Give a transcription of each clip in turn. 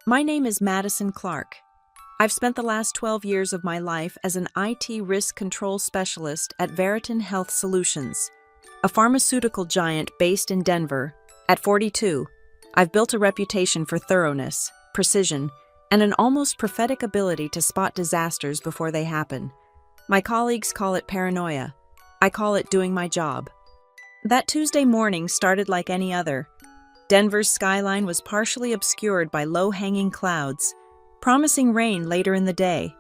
My name is Madison Clark. I've spent the last 12 years of my life as an IT risk control specialist at Veriton Health Solutions, a pharmaceutical giant based in Denver. At 42, I've built a reputation for thoroughness, precision, and an almost prophetic ability to spot disasters before they happen. My colleagues call it paranoia. I call it doing my job. That Tuesday morning started like any other. Denver's skyline was partially obscured by low-hanging clouds, promising rain later in the day.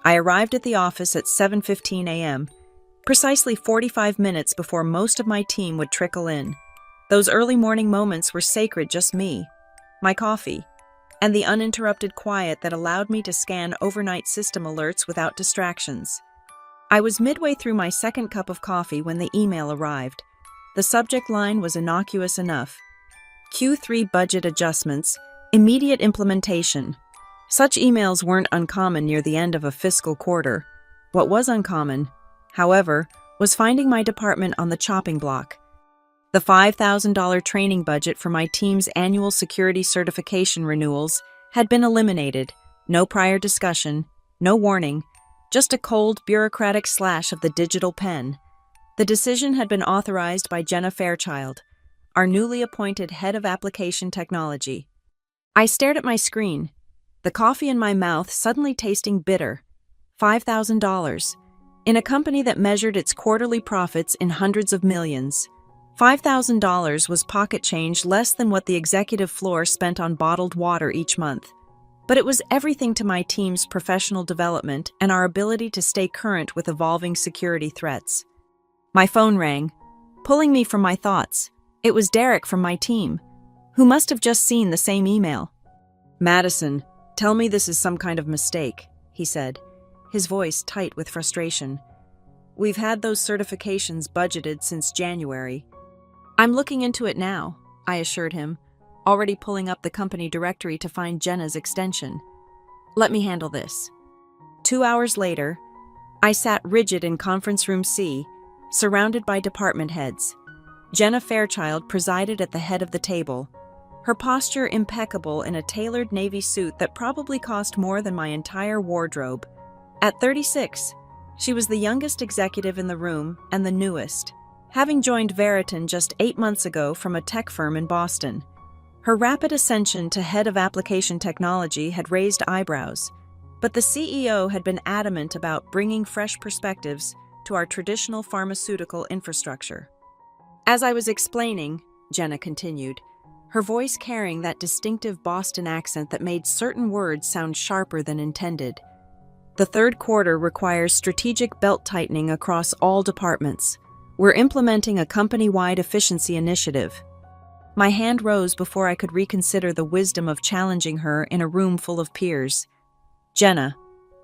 I arrived at the office at 7:15 a.m., precisely 45 minutes before most of my team would trickle in. Those early morning moments were sacred, just me, my coffee, and the uninterrupted quiet that allowed me to scan overnight system alerts without distractions. I was midway through my second cup of coffee when the email arrived. The subject line was innocuous enough. Q3 budget adjustments, immediate implementation. Such emails weren't uncommon near the end of a fiscal quarter. What was uncommon, however, was finding my department on the chopping block. The $5,000 training budget for my team's annual security certification renewals had been eliminated. No prior discussion, no warning, just a cold, bureaucratic slash of the digital pen. The decision had been authorized by Jenna Fairchild, our newly appointed head of application technology. I stared at my screen, the coffee in my mouth suddenly tasting bitter. $5,000. In a company that measured its quarterly profits in hundreds of millions, $5,000 was pocket change less than what the executive floor spent on bottled water each month. But it was everything to my team's professional development and our ability to stay current with evolving security threats. My phone rang, pulling me from my thoughts. It was Derek from my team, who must have just seen the same email. "Madison, tell me this is some kind of mistake," he said, his voice tight with frustration. "We've had those certifications budgeted since January." "I'm looking into it now," I assured him, already pulling up the company directory to find Jenna's extension. "Let me handle this." 2 hours later, I sat rigid in conference room C, surrounded by department heads. Jenna Fairchild presided at the head of the table, her posture impeccable in a tailored navy suit that probably cost more than my entire wardrobe. At 36, she was the youngest executive in the room and the newest, having joined Veriton just 8 months ago from a tech firm in Boston. Her rapid ascension to head of application technology had raised eyebrows, but the CEO had been adamant about bringing fresh perspectives to our traditional pharmaceutical infrastructure. "As I was explaining," Jenna continued, her voice carrying that distinctive Boston accent that made certain words sound sharper than intended, "the third quarter requires strategic belt-tightening across all departments. We're implementing a company-wide efficiency initiative." My hand rose before I could reconsider the wisdom of challenging her in a room full of peers. "Jenna,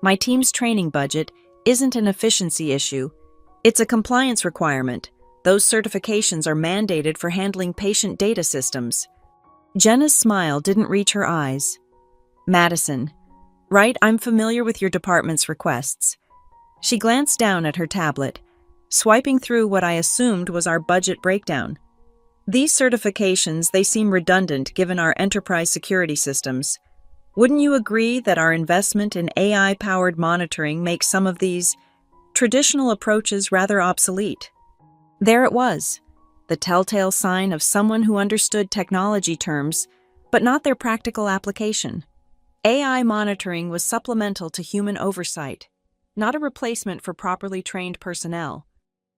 my team's training budget isn't an efficiency issue. It's a compliance requirement. Those certifications are mandated for handling patient data systems." Jenna's smile didn't reach her eyes. "Madison, right, I'm familiar with your department's requests." She glanced down at her tablet, swiping through what I assumed was our budget breakdown. "These certifications, they seem redundant given our enterprise security systems. Wouldn't you agree that our investment in AI-powered monitoring makes some of these traditional approaches rather obsolete?" There it was, the telltale sign of someone who understood technology terms, but not their practical application. AI monitoring was supplemental to human oversight, not a replacement for properly trained personnel.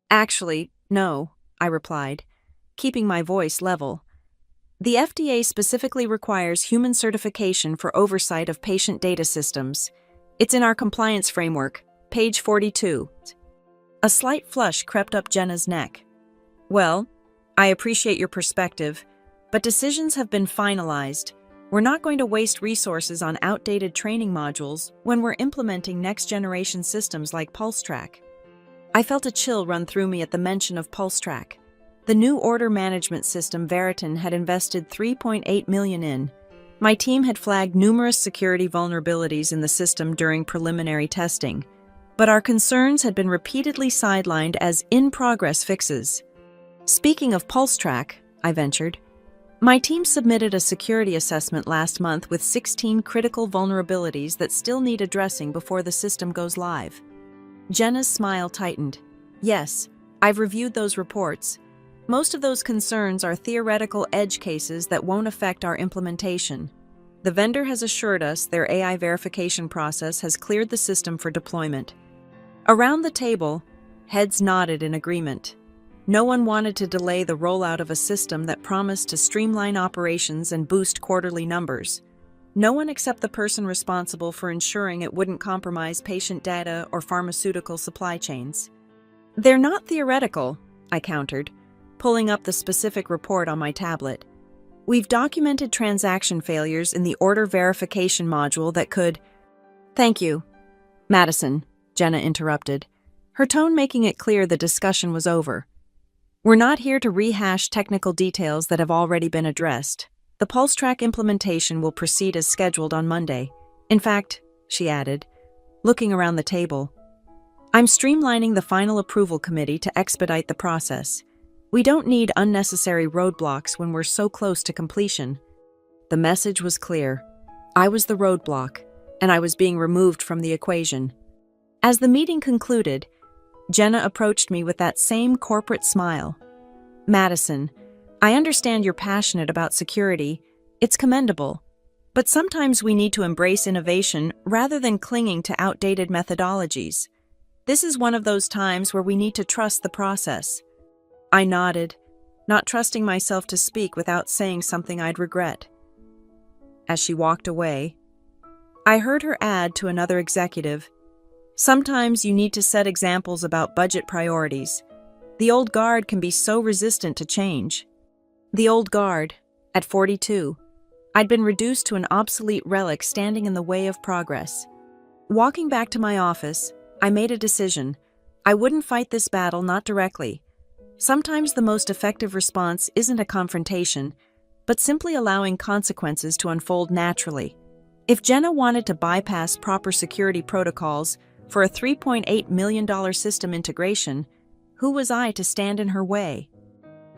"Actually, no," I replied, keeping my voice level. "The FDA specifically requires human certification for oversight of patient data systems. It's in our compliance framework, page 42. A slight flush crept up Jenna's neck. "Well, I appreciate your perspective, but decisions have been finalized. We're not going to waste resources on outdated training modules when we're implementing next-generation systems like PulseTrack." I felt a chill run through me at the mention of PulseTrack, the new order management system Veriton had invested $3.8 million in. My team had flagged numerous security vulnerabilities in the system during preliminary testing, but our concerns had been repeatedly sidelined as in-progress fixes. "Speaking of PulseTrack," I ventured, My team submitted a security assessment last month with 16 critical vulnerabilities that still need addressing before the system goes live. Jenna's smile tightened. Yes, I've reviewed those reports. Most of those concerns are theoretical edge cases that won't affect our implementation. The vendor has assured us their AI verification process has cleared the system for deployment. Around the table, heads nodded in agreement. No one wanted to delay the rollout of a system that promised to streamline operations and boost quarterly numbers. No one except the person responsible for ensuring it wouldn't compromise patient data or pharmaceutical supply chains. They're not theoretical, I countered, pulling up the specific report on my tablet. We've documented transaction failures in the order verification module that could— Thank you, Madison, Jenna interrupted, her tone making it clear the discussion was over. We're not here to rehash technical details that have already been addressed. The PulseTrack implementation will proceed as scheduled on Monday. In fact, she added, looking around the table, I'm streamlining the final approval committee to expedite the process. We don't need unnecessary roadblocks when we're so close to completion. The message was clear. I was the roadblock, and I was being removed from the equation. As the meeting concluded, Jenna approached me with that same corporate smile. Madison, I understand you're passionate about security. It's commendable. But sometimes we need to embrace innovation rather than clinging to outdated methodologies. This is one of those times where we need to trust the process. I nodded, not trusting myself to speak without saying something I'd regret. As she walked away, I heard her add to another executive, sometimes you need to set examples about budget priorities. The old guard can be so resistant to change. The old guard, at 42, I'd been reduced to an obsolete relic standing in the way of progress. Walking back to my office, I made a decision. I wouldn't fight this battle, not directly. Sometimes the most effective response isn't a confrontation, but simply allowing consequences to unfold naturally. If Jenna wanted to bypass proper security protocols for a $3.8 million system integration, who was I to stand in her way?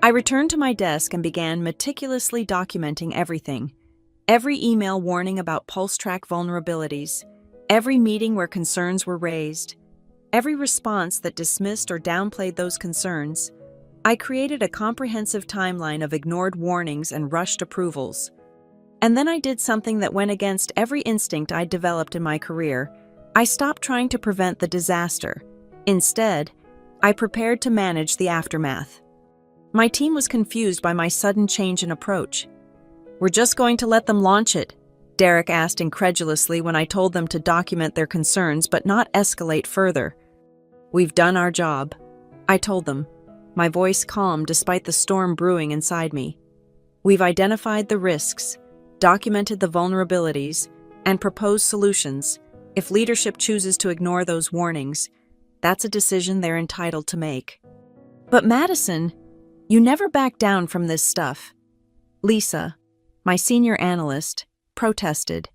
I returned to my desk and began meticulously documenting everything. Every email warning about PulseTrack vulnerabilities, every meeting where concerns were raised, every response that dismissed or downplayed those concerns. I created a comprehensive timeline of ignored warnings and rushed approvals. And then I did something that went against every instinct I'd developed in my career. I stopped trying to prevent the disaster. Instead, I prepared to manage the aftermath. My team was confused by my sudden change in approach. We're just going to let them launch it, Derek asked incredulously when I told them to document their concerns but not escalate further. We've done our job, I told them, my voice calm despite the storm brewing inside me. We've identified the risks, documented the vulnerabilities, and proposed solutions. If leadership chooses to ignore those warnings, that's a decision they're entitled to make. But Madison, you never back down from this stuff. Lisa, my senior analyst, protested.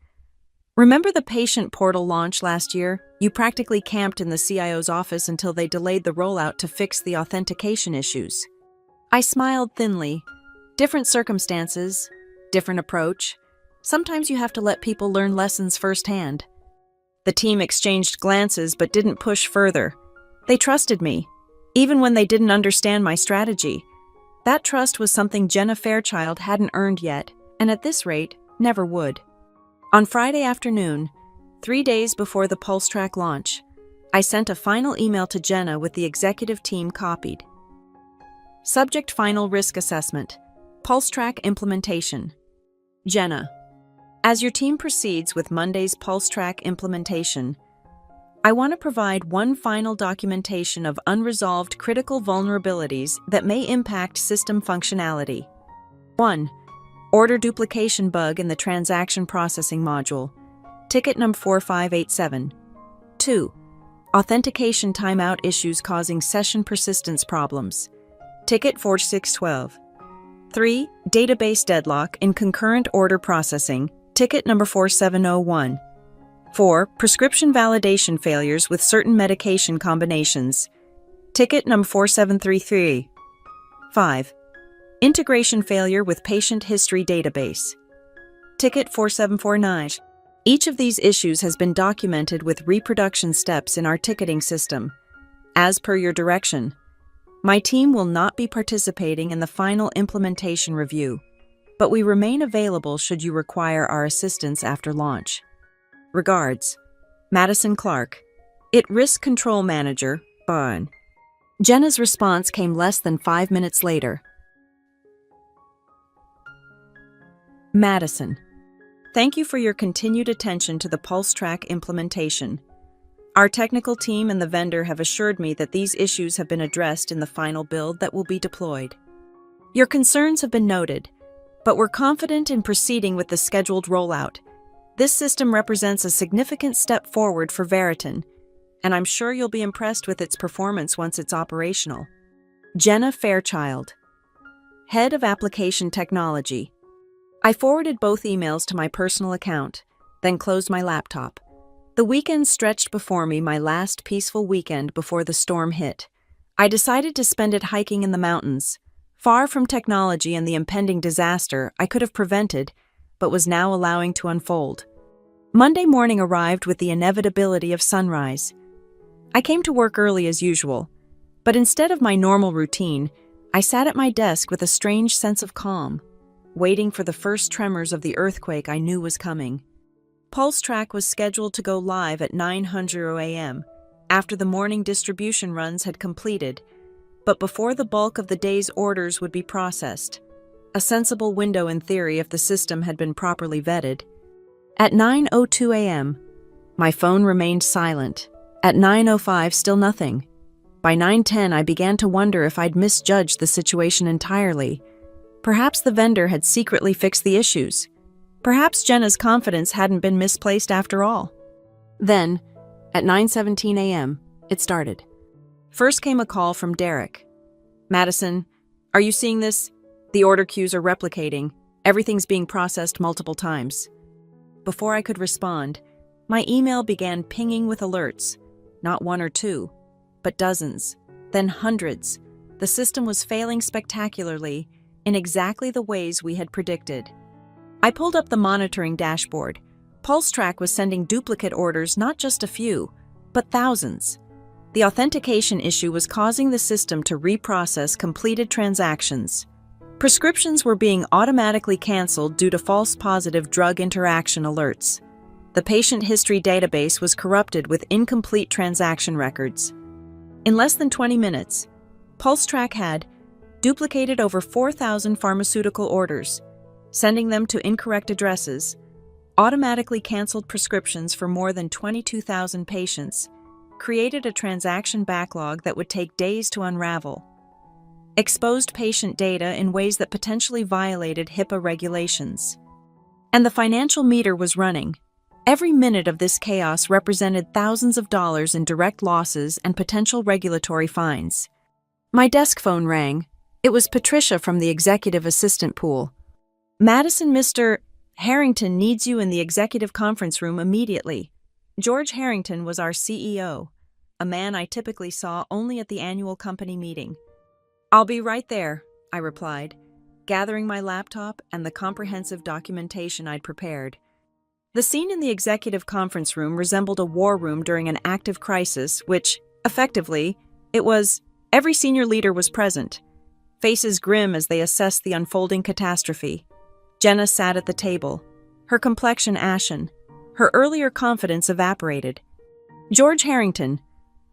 Remember the patient portal launch last year? You practically camped in the CIO's office until they delayed the rollout to fix the authentication issues. I smiled thinly. Different circumstances, different approach. Sometimes you have to let people learn lessons firsthand. The team exchanged glances but didn't push further. They trusted me, even when they didn't understand my strategy. That trust was something Jenna Fairchild hadn't earned yet, and at this rate, never would. On Friday afternoon, 3 days before the PulseTrack launch, I sent a final email to Jenna with the executive team copied. Subject: Final Risk Assessment. PulseTrack Implementation. Jenna, as your team proceeds with Monday's PulseTrack implementation, I want to provide one final documentation of unresolved critical vulnerabilities that may impact system functionality. 1. Order duplication bug in the transaction processing module. Ticket number 4587. 2. Authentication timeout issues causing session persistence problems. Ticket 4612. 3. Database deadlock in concurrent order processing. Ticket number 4701. 4. Prescription validation failures with certain medication combinations. Ticket number 4733. 5. Integration failure with patient history database. Ticket 4749. Each of these issues has been documented with reproduction steps in our ticketing system. As per your direction, my team will not be participating in the final implementation review, but we remain available should you require our assistance after launch. Regards, Madison Clark, IT Risk Control Manager, Bonn. Jenna's response came less than 5 minutes later. Madison, thank you for your continued attention to the PulseTrack implementation. Our technical team and the vendor have assured me that these issues have been addressed in the final build that will be deployed. Your concerns have been noted, but we're confident in proceeding with the scheduled rollout. This system represents a significant step forward for Veriton, and I'm sure you'll be impressed with its performance once it's operational. Jenna Fairchild, Head of Application Technology. I forwarded both emails to my personal account, then closed my laptop. The weekend stretched before me, my last peaceful weekend before the storm hit. I decided to spend it hiking in the mountains, far from technology and the impending disaster I could have prevented, but was now allowing to unfold. Monday morning arrived with the inevitability of sunrise. I came to work early as usual, but instead of my normal routine, I sat at my desk with a strange sense of calm, waiting for the first tremors of the earthquake I knew was coming. PulseTrack was scheduled to go live at 9:00 a.m. after the morning distribution runs had completed, but before the bulk of the day's orders would be processed. A sensible window in theory if the system had been properly vetted. At 9:02 a.m., my phone remained silent. At 9:05, still nothing. By 9:10, I began to wonder if I'd misjudged the situation entirely. Perhaps the vendor had secretly fixed the issues. Perhaps Jenna's confidence hadn't been misplaced after all. Then, at 9:17 a.m., it started. First came a call from Derek. Madison, are you seeing this? The order queues are replicating. Everything's being processed multiple times. Before I could respond, my email began pinging with alerts. Not one or two, but dozens, then hundreds. The system was failing spectacularly in exactly the ways we had predicted. I pulled up the monitoring dashboard. PulseTrack was sending duplicate orders, not just a few, but thousands. The authentication issue was causing the system to reprocess completed transactions. Prescriptions were being automatically canceled due to false positive drug interaction alerts. The patient history database was corrupted with incomplete transaction records. In less than 20 minutes, PulseTrack had duplicated over 4,000 pharmaceutical orders, sending them to incorrect addresses, automatically canceled prescriptions for more than 22,000 patients, created a transaction backlog that would take days to unravel, exposed patient data in ways that potentially violated HIPAA regulations. And the financial meter was running. Every minute of this chaos represented thousands of dollars in direct losses and potential regulatory fines. My desk phone rang. It was Patricia from the executive assistant pool. Madison, Mr. Harrington needs you in the executive conference room immediately. George Harrington was our CEO, a man I typically saw only at the annual company meeting. I'll be right there, I replied, gathering my laptop and the comprehensive documentation I'd prepared. The scene in the executive conference room resembled a war room during an active crisis, which, effectively, it was. Every senior leader was present, faces grim as they assessed the unfolding catastrophe. Jenna sat at the table, her complexion ashen, her earlier confidence evaporated. George Harrington,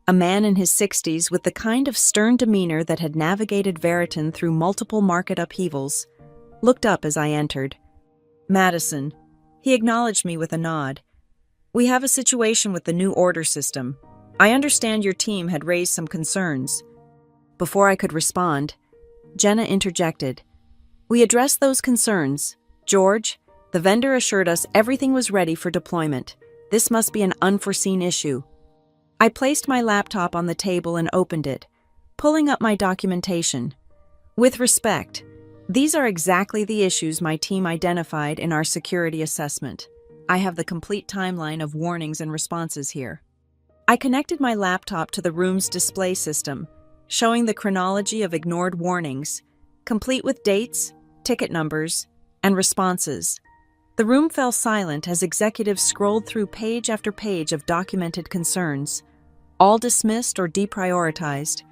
a man in his 60s with the kind of stern demeanor that had navigated Veriton through multiple market upheavals, looked up as I entered. Madison, he acknowledged me with a nod. We have a situation with the new order system. I understand your team had raised some concerns. Before I could respond, Jenna interjected. We addressed those concerns. George, the vendor assured us everything was ready for deployment. This must be an unforeseen issue. I placed my laptop on the table and opened it, pulling up my documentation. With respect, these are exactly the issues my team identified in our security assessment. I have the complete timeline of warnings and responses here. I connected my laptop to the room's display system, showing the chronology of ignored warnings, complete with dates, ticket numbers, and responses. The room fell silent as executives scrolled through page after page of documented concerns, all dismissed or deprioritized.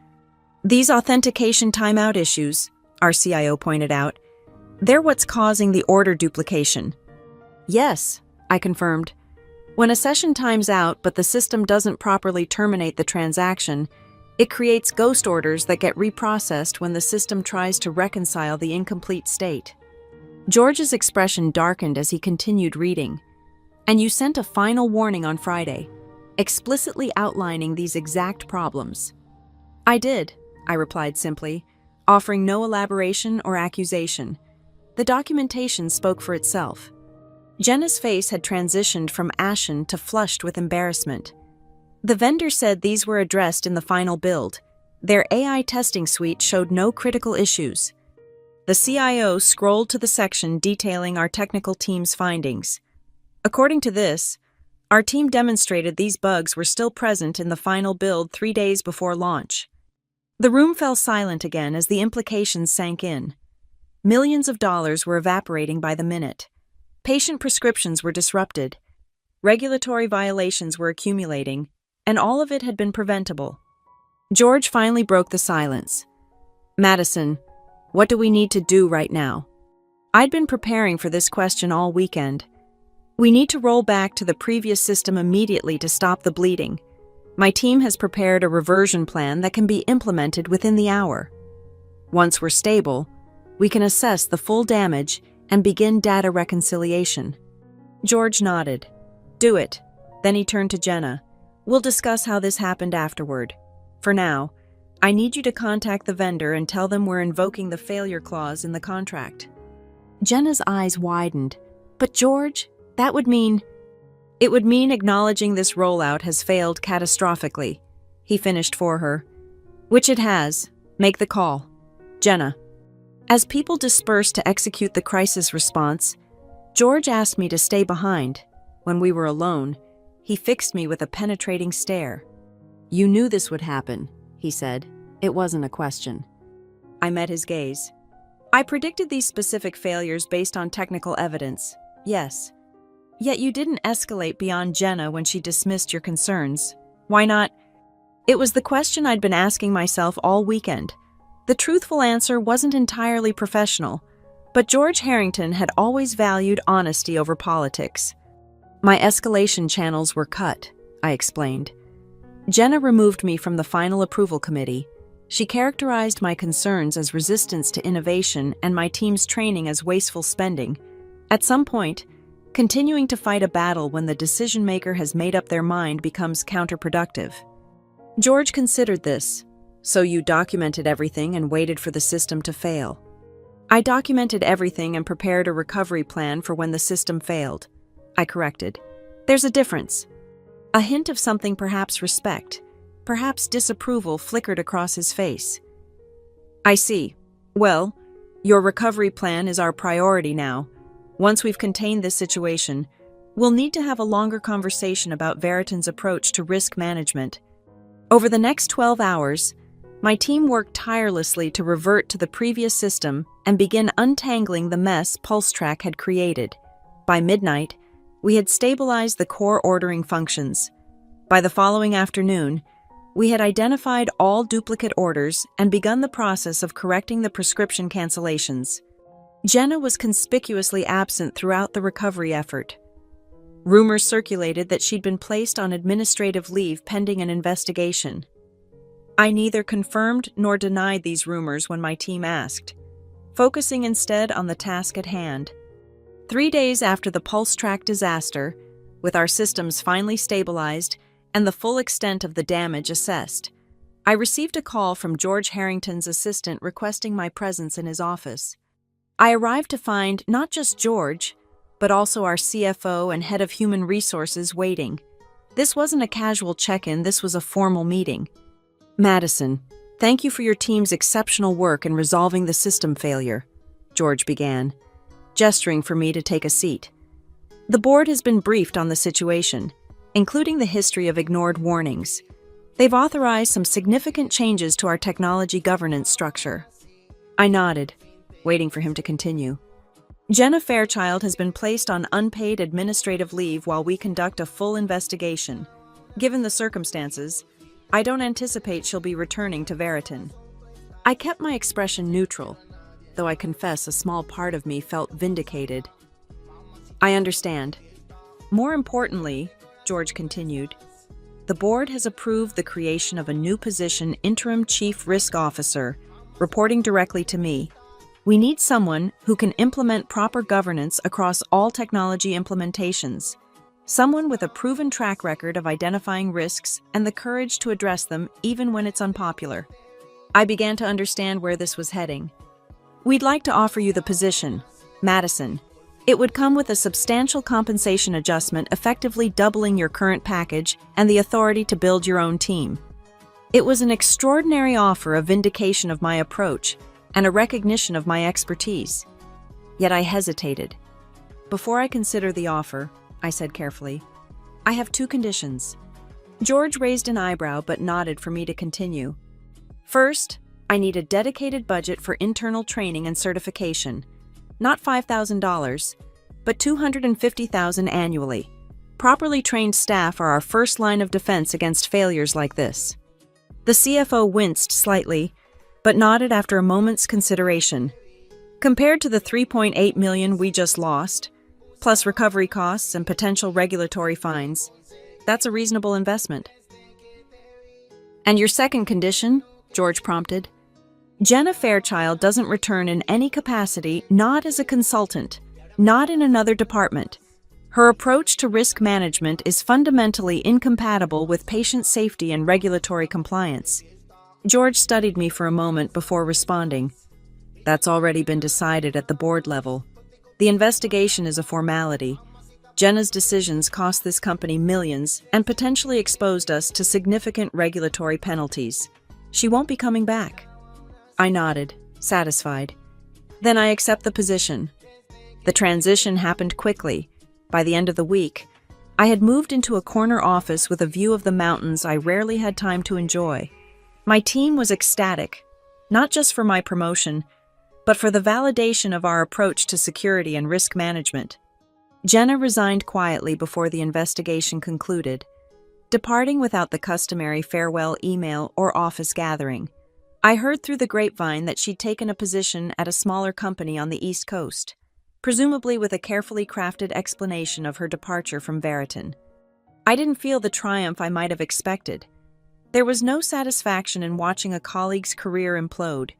These authentication timeout issues, our CIO pointed out, they're what's causing the order duplication. Yes, I confirmed. When a session times out but the system doesn't properly terminate the transaction, it creates ghost orders that get reprocessed when the system tries to reconcile the incomplete state. George's expression darkened as he continued reading. And you sent a final warning on Friday, explicitly outlining these exact problems. I did, I replied simply, offering no elaboration or accusation. The documentation spoke for itself. Jenna's face had transitioned from ashen to flushed with embarrassment. The vendor said these were addressed in the final build. Their AI testing suite showed no critical issues. The CIO scrolled to the section detailing our technical team's findings. According to this, our team demonstrated these bugs were still present in the final build 3 days before launch. The room fell silent again as the implications sank in. Millions of dollars were evaporating by the minute. Patient prescriptions were disrupted. Regulatory violations were accumulating, and all of it had been preventable. George finally broke the silence. Madison, what do we need to do right now? I'd been preparing for this question all weekend. We need to roll back to the previous system immediately to stop the bleeding. My team has prepared a reversion plan that can be implemented within the hour. Once we're stable, we can assess the full damage and begin data reconciliation. George nodded. Do it. Then he turned to Jenna. We'll discuss how this happened afterward. For now, I need you to contact the vendor and tell them we're invoking the failure clause in the contract. Jenna's eyes widened. But George, that would mean... It would mean acknowledging this rollout has failed catastrophically, he finished for her. Which it has. Make the call. Jenna. As people dispersed to execute the crisis response, George asked me to stay behind. When we were alone, he fixed me with a penetrating stare. You knew this would happen, he said. It wasn't a question. I met his gaze. I predicted these specific failures based on technical evidence, yes. Yet you didn't escalate beyond Jenna when she dismissed your concerns. Why not? It was the question I'd been asking myself all weekend. The truthful answer wasn't entirely professional, but George Harrington had always valued honesty over politics. My escalation channels were cut, I explained. Jenna removed me from the final approval committee. She characterized my concerns as resistance to innovation and my team's training as wasteful spending. At some point, continuing to fight a battle when the decision-maker has made up their mind becomes counterproductive. George considered this. So you documented everything and waited for the system to fail. I documented everything and prepared a recovery plan for when the system failed. I corrected. There's a difference. A hint of something, perhaps respect, perhaps disapproval, flickered across his face. I see. Well, your recovery plan is our priority now. Once we've contained this situation, we'll need to have a longer conversation about Veriton's approach to risk management. Over the next 12 hours, my team worked tirelessly to revert to the previous system and begin untangling the mess PulseTrack had created. By midnight, we had stabilized the core ordering functions. By the following afternoon, we had identified all duplicate orders and begun the process of correcting the prescription cancellations. Jenna was conspicuously absent throughout the recovery effort. Rumors circulated that she'd been placed on administrative leave pending an investigation. I neither confirmed nor denied these rumors when my team asked, focusing instead on the task at hand. 3 days after the PulseTrack disaster, with our systems finally stabilized and the full extent of the damage assessed, I received a call from George Harrington's assistant requesting my presence in his office. I arrived to find not just George, but also our CFO and head of human resources waiting. This wasn't a casual check-in, this was a formal meeting. Madison, thank you for your team's exceptional work in resolving the system failure, George began, gesturing for me to take a seat. The board has been briefed on the situation, including the history of ignored warnings. They've authorized some significant changes to our technology governance structure. I nodded. waiting for him to continue. Jenna Fairchild has been placed on unpaid administrative leave while we conduct a full investigation. Given the circumstances, I don't anticipate she'll be returning to Veriton. I kept my expression neutral, though I confess a small part of me felt vindicated. I understand. More importantly, George continued, the board has approved the creation of a new position, Interim Chief Risk Officer, reporting directly to me. We need someone who can implement proper governance across all technology implementations. Someone with a proven track record of identifying risks and the courage to address them even when it's unpopular. I began to understand where this was heading. We'd like to offer you the position, Madison. It would come with a substantial compensation adjustment, effectively doubling your current package and the authority to build your own team. It was an extraordinary offer, a vindication of my approach, and a recognition of my expertise. Yet I hesitated. Before I consider the offer, I said carefully, I have two conditions. George raised an eyebrow but nodded for me to continue. First, I need a dedicated budget for internal training and certification. Not $5,000, but $250,000 annually. Properly trained staff are our first line of defense against failures like this. The CFO winced slightly, but nodded after a moment's consideration. Compared to the $3.8 million we just lost, plus recovery costs and potential regulatory fines, that's a reasonable investment. And your second condition? George prompted. Jenna Fairchild doesn't return in any capacity, not as a consultant, not in another department. Her approach to risk management is fundamentally incompatible with patient safety and regulatory compliance. George studied me for a moment before responding. That's already been decided at the board level. The investigation is a formality. Jenna's decisions cost this company millions and potentially exposed us to significant regulatory penalties. She won't be coming back. I nodded, satisfied. Then I accept the position. The transition happened quickly. By the end of the week, I had moved into a corner office with a view of the mountains I rarely had time to enjoy. My team was ecstatic, not just for my promotion, but for the validation of our approach to security and risk management. Jenna resigned quietly before the investigation concluded, departing without the customary farewell email or office gathering. I heard through the grapevine that she'd taken a position at a smaller company on the East Coast, presumably with a carefully crafted explanation of her departure from Veriton. I didn't feel the triumph I might have expected. There was no satisfaction in watching a colleague's career implode,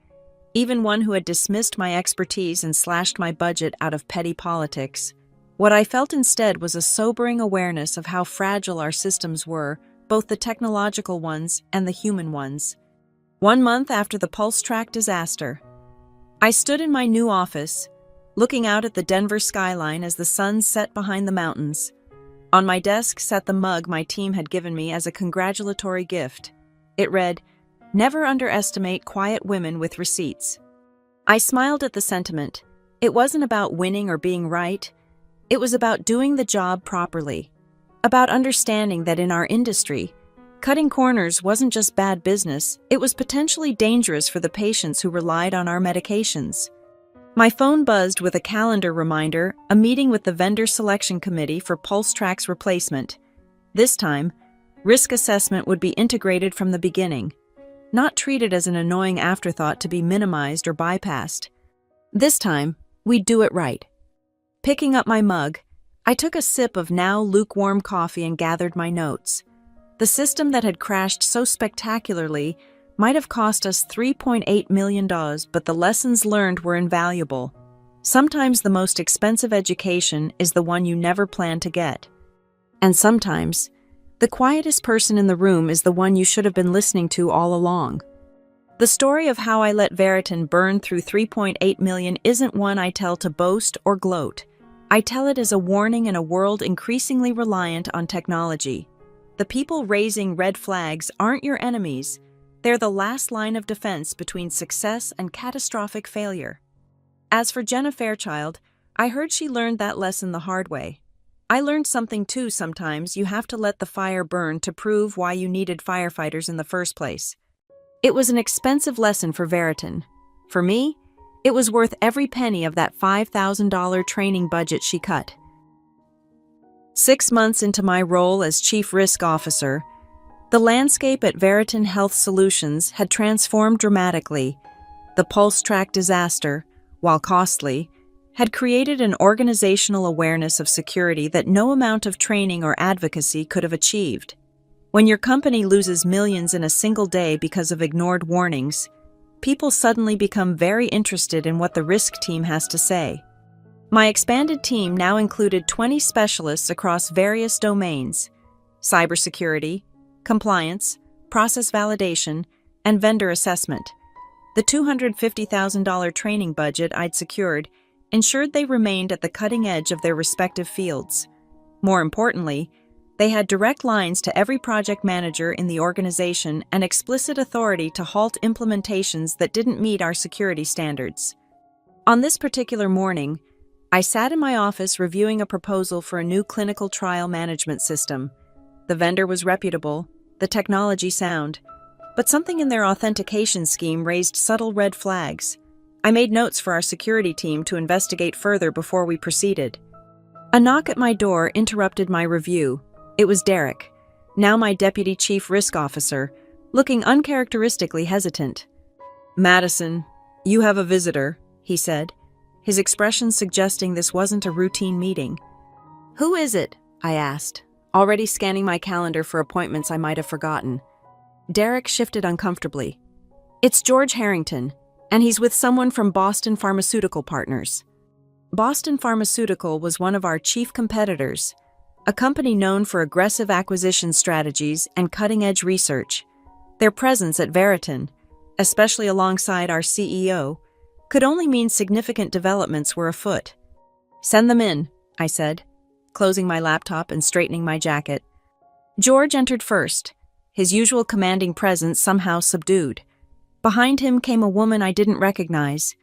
even one who had dismissed my expertise and slashed my budget out of petty politics. What I felt instead was a sobering awareness of how fragile our systems were, both the technological ones and the human ones. 1 month after the PulseTrack disaster, I stood in my new office, looking out at the Denver skyline as the sun set behind the mountains. On my desk sat the mug my team had given me as a congratulatory gift. It read, "Never underestimate quiet women with receipts." I smiled at the sentiment. It wasn't about winning or being right. It was about doing the job properly. About understanding that in our industry, cutting corners wasn't just bad business, it was potentially dangerous for the patients who relied on our medications. My phone buzzed with a calendar reminder, a meeting with the vendor selection committee for PulseTrack's replacement. This time, risk assessment would be integrated from the beginning, not treated as an annoying afterthought to be minimized or bypassed. This time, we'd do it right. Picking up my mug, I took a sip of now lukewarm coffee and gathered my notes. The system that had crashed so spectacularly might have cost us $3.8 million, but the lessons learned were invaluable. Sometimes the most expensive education is the one you never plan to get. And sometimes, the quietest person in the room is the one you should have been listening to all along. The story of how I let Veriton burn through $3.8 million isn't one I tell to boast or gloat. I tell it as a warning in a world increasingly reliant on technology. The people raising red flags aren't your enemies. They're the last line of defense between success and catastrophic failure. As for Jenna Fairchild, I heard she learned that lesson the hard way. I learned something too. Sometimes you have to let the fire burn to prove why you needed firefighters in the first place. It was an expensive lesson for Veriton. For me, It was worth every penny of that $5,000 training budget she cut. 6 months into my role as Chief Risk Officer, the landscape at Veriton Health Solutions had transformed dramatically. The pulse track disaster, while costly, had created an organizational awareness of security that no amount of training or advocacy could have achieved. When your company loses millions in a single day because of ignored warnings, people suddenly become very interested in what the risk team has to say. My expanded team now included 20 specialists across various domains: cybersecurity, compliance, process validation, and vendor assessment. The $250,000 training budget I'd secured ensured they remained at the cutting edge of their respective fields. More importantly, they had direct lines to every project manager in the organization and explicit authority to halt implementations that didn't meet our security standards. On this particular morning, I sat in my office reviewing a proposal for a new clinical trial management system. The vendor was reputable, the technology sound, but something in their authentication scheme raised subtle red flags. I made notes for our security team to investigate further before we proceeded. A knock at my door interrupted my review. It was Derek, now my Deputy Chief Risk Officer, looking uncharacteristically hesitant. "Madison, you have a visitor," he said, his expression suggesting this wasn't a routine meeting. "Who is it?" I asked, already scanning my calendar for appointments I might have forgotten. Derek shifted uncomfortably. "It's George Harrington, and he's with someone from Boston Pharmaceutical Partners." Boston Pharmaceutical was one of our chief competitors, a company known for aggressive acquisition strategies and cutting-edge research. Their presence at Veriton, especially alongside our CEO, could only mean significant developments were afoot. "Send them in," I said, closing my laptop and straightening my jacket. George entered first, his usual commanding presence somehow subdued. Behind him came a woman I didn't recognize,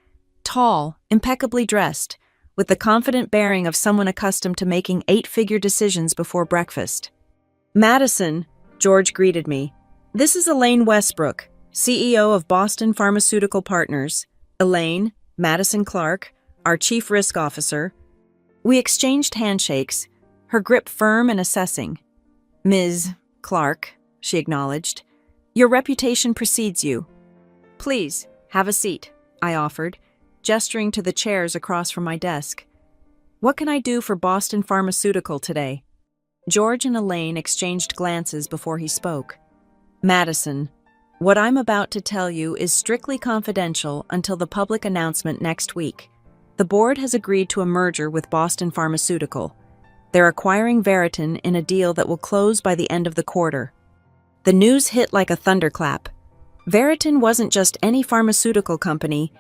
tall, impeccably dressed, with the confident bearing of someone accustomed to making 8-figure decisions before breakfast. "Madison," George greeted me. "This is Elaine Westbrook, CEO of Boston Pharmaceutical Partners. Elaine, Madison Clark, our Chief Risk Officer." We exchanged handshakes, her grip firm and assessing. "Ms. Clark," she acknowledged, "your reputation precedes you." "Please, have a seat," I offered, gesturing to the chairs across from my desk. "What can I do for Boston Pharmaceutical today?" George and Elaine exchanged glances before he spoke. "Madison, what I'm about to tell you is strictly confidential until the public announcement next week. The board has agreed to a merger with Boston Pharmaceutical. They're acquiring Veriton in a deal that will close by the end of the quarter." The news hit like a thunderclap. Veriton wasn't just any pharmaceutical company.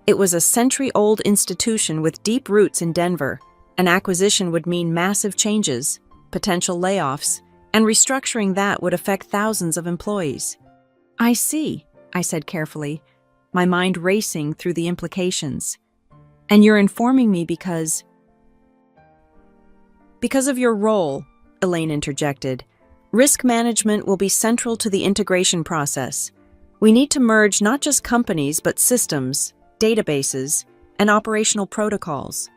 It was a century-old institution with deep roots in Denver. An acquisition would mean massive changes, potential layoffs, and restructuring that would affect thousands of employees. "I see," I said carefully, my mind racing through the implications. "And you're informing me because of your role," Elaine interjected. "Risk management will be central to the integration process. We need to merge not just companies but systems, databases, and operational protocols.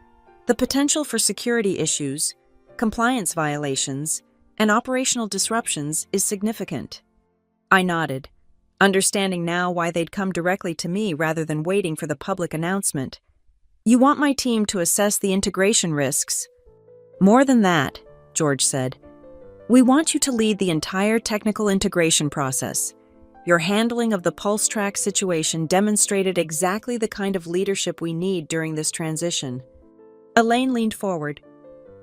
The potential for security issues, compliance violations, and operational disruptions is significant." I nodded, understanding now why they'd come directly to me rather than waiting for the public announcement. "You want my team to assess the integration risks?" "More than that," George said. "We want you to lead the entire technical integration process. Your handling of the pulse track situation demonstrated exactly the kind of leadership we need during this transition." Elaine leaned forward.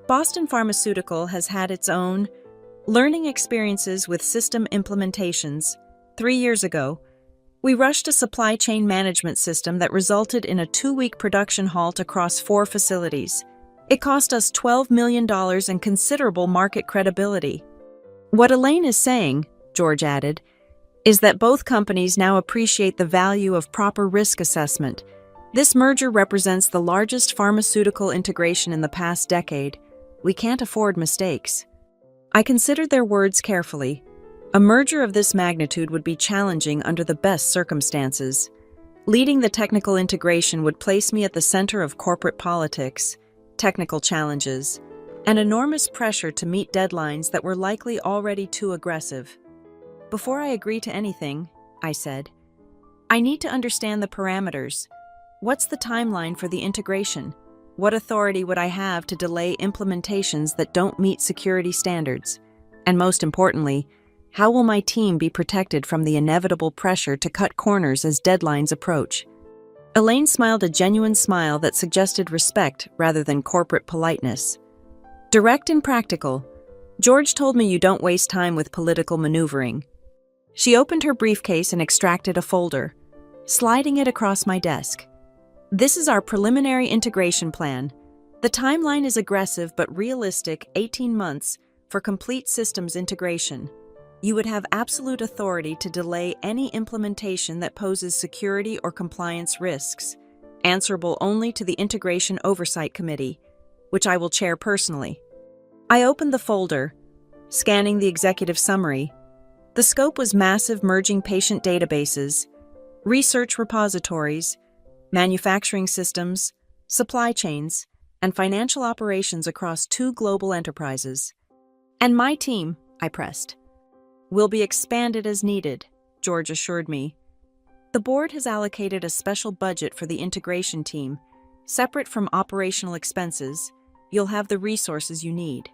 "Boston Pharmaceutical has had its own learning experiences with system implementations. 3 years ago, we rushed a supply chain management system that resulted in a 2-week production halt across 4 facilities. It cost us $12 million and considerable market credibility." "What Elaine is saying," George added, "is that both companies now appreciate the value of proper risk assessment. This merger represents the largest pharmaceutical integration in the past decade. We can't afford mistakes." I considered their words carefully. A merger of this magnitude would be challenging under the best circumstances. Leading the technical integration would place me at the center of corporate politics, technical challenges, and enormous pressure to meet deadlines that were likely already too aggressive. Before I agree to anything, I said, I need to understand the parameters. What's the timeline for the integration? What authority would I have to delay implementations that don't meet security standards? And most importantly, how will my team be protected from the inevitable pressure to cut corners as deadlines approach? Elaine smiled a genuine smile that suggested respect rather than corporate politeness. Direct and practical, George told me you don't waste time with political maneuvering. She opened her briefcase and extracted a folder, sliding it across my desk. This is our preliminary integration plan. The timeline is aggressive but realistic, 18 months, for complete systems integration. You would have absolute authority to delay any implementation that poses security or compliance risks, answerable only to the Integration Oversight Committee, which I will chair personally. I opened the folder, scanning the executive summary. The scope was massive, merging patient databases, research repositories, manufacturing systems, supply chains, and financial operations across 2 global enterprises. And my team, I pressed, will be expanded as needed, George assured me. The board has allocated a special budget for the integration team. Separate from operational expenses, you'll have the resources you need.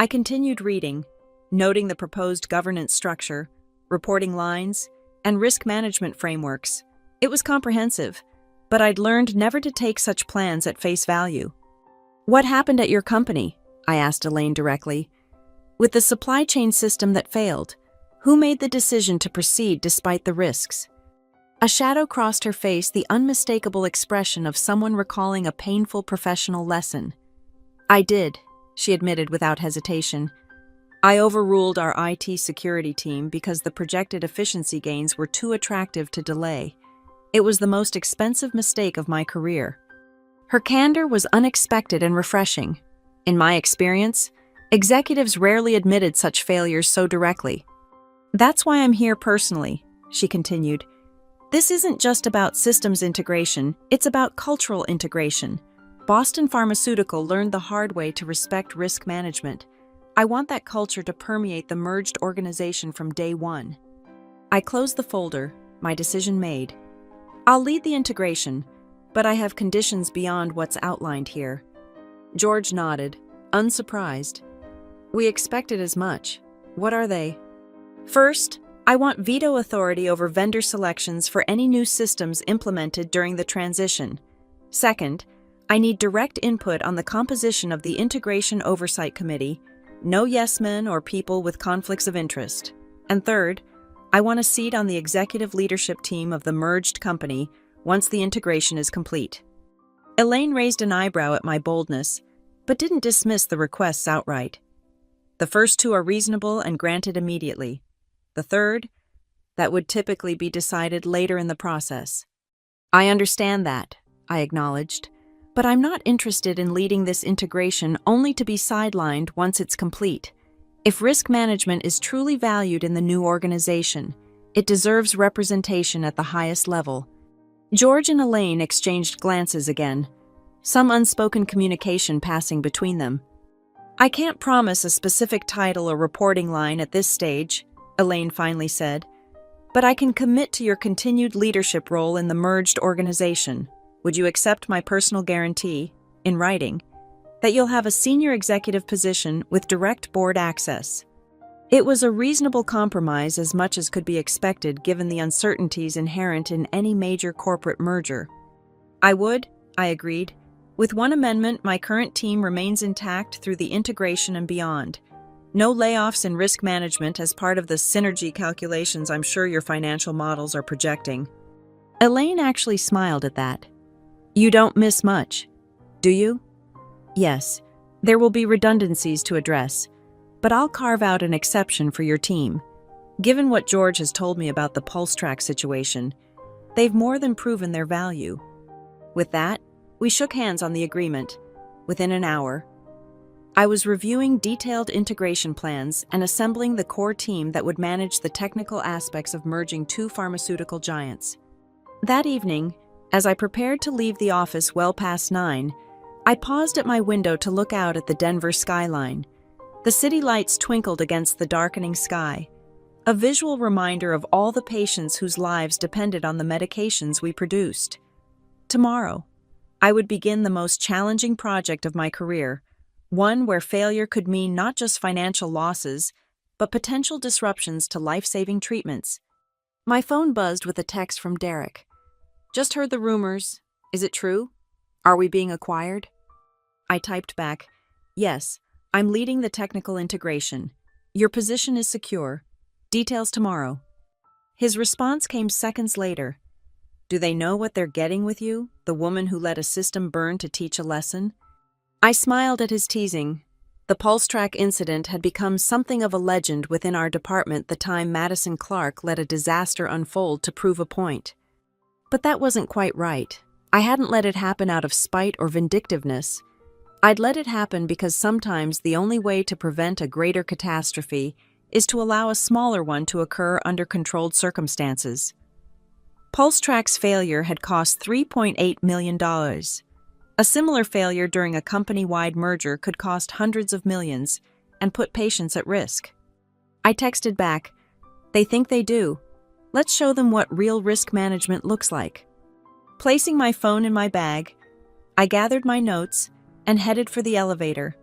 I continued reading, noting the proposed governance structure, reporting lines, and risk management frameworks. It was comprehensive, but I'd learned never to take such plans at face value. What happened at your company? I asked Elaine directly. With the supply chain system that failed, who made the decision to proceed despite the risks? A shadow crossed her face, the unmistakable expression of someone recalling a painful professional lesson. I did, she admitted without hesitation. I overruled our IT security team because the projected efficiency gains were too attractive to delay. It was the most expensive mistake of my career. Her candor was unexpected and refreshing. In my experience, executives rarely admitted such failures so directly. That's why I'm here personally, she continued. This isn't just about systems integration, it's about cultural integration. Boston Pharmaceutical learned the hard way to respect risk management. I want that culture to permeate the merged organization from day one. I closed the folder, my decision made. I'll lead the integration, but I have conditions beyond what's outlined here. George nodded, unsurprised. We expected as much. What are they? First, I want veto authority over vendor selections for any new systems implemented during the transition. Second, I need direct input on the composition of the Integration Oversight Committee, no yes men or people with conflicts of interest. And third, I want a seat on the executive leadership team of the merged company once the integration is complete. Elaine raised an eyebrow at my boldness, but didn't dismiss the requests outright. The first 2 are reasonable and granted immediately. The third, that would typically be decided later in the process. I understand that, I acknowledged, but I'm not interested in leading this integration only to be sidelined once it's complete. If risk management is truly valued in the new organization, it deserves representation at the highest level. George and Elaine exchanged glances again, some unspoken communication passing between them. I can't promise a specific title or reporting line at this stage, Elaine finally said, but I can commit to your continued leadership role in the merged organization. Would you accept my personal guarantee, in writing, that you'll have a senior executive position with direct board access? It was a reasonable compromise, as much as could be expected given the uncertainties inherent in any major corporate merger. I would, I agreed. With one amendment, my current team remains intact through the integration and beyond. No layoffs in risk management as part of the synergy calculations I'm sure your financial models are projecting. Elaine actually smiled at that. You don't miss much, do you? Yes, there will be redundancies to address, but I'll carve out an exception for your team. Given what George has told me about the pulse track situation, they've more than proven their value. With that, we shook hands on the agreement. Within an hour, I was reviewing detailed integration plans and assembling the core team that would manage the technical aspects of merging 2 pharmaceutical giants. That evening, as I prepared to leave the office well past 9, I paused at my window to look out at the Denver skyline. The city lights twinkled against the darkening sky, a visual reminder of all the patients whose lives depended on the medications we produced. Tomorrow, I would begin the most challenging project of my career, one where failure could mean not just financial losses, but potential disruptions to life-saving treatments. My phone buzzed with a text from Derek. "Just heard the rumors. Is it true? Are we being acquired?" I typed back, "Yes, I'm leading the technical integration. Your position is secure. Details tomorrow." His response came seconds later. "Do they know what they're getting with you, the woman who let a system burn to teach a lesson?" I smiled at his teasing. The PulseTrack incident had become something of a legend within our department the time Madison Clark let a disaster unfold to prove a point. But that wasn't quite right. I hadn't let it happen out of spite or vindictiveness. I'd let it happen because sometimes the only way to prevent a greater catastrophe is to allow a smaller one to occur under controlled circumstances. PulseTrack's failure had cost $3.8 million. A similar failure during a company-wide merger could cost hundreds of millions and put patients at risk. I texted back, "They think they do. Let's show them what real risk management looks like." Placing my phone in my bag, I gathered my notes and headed for the elevator.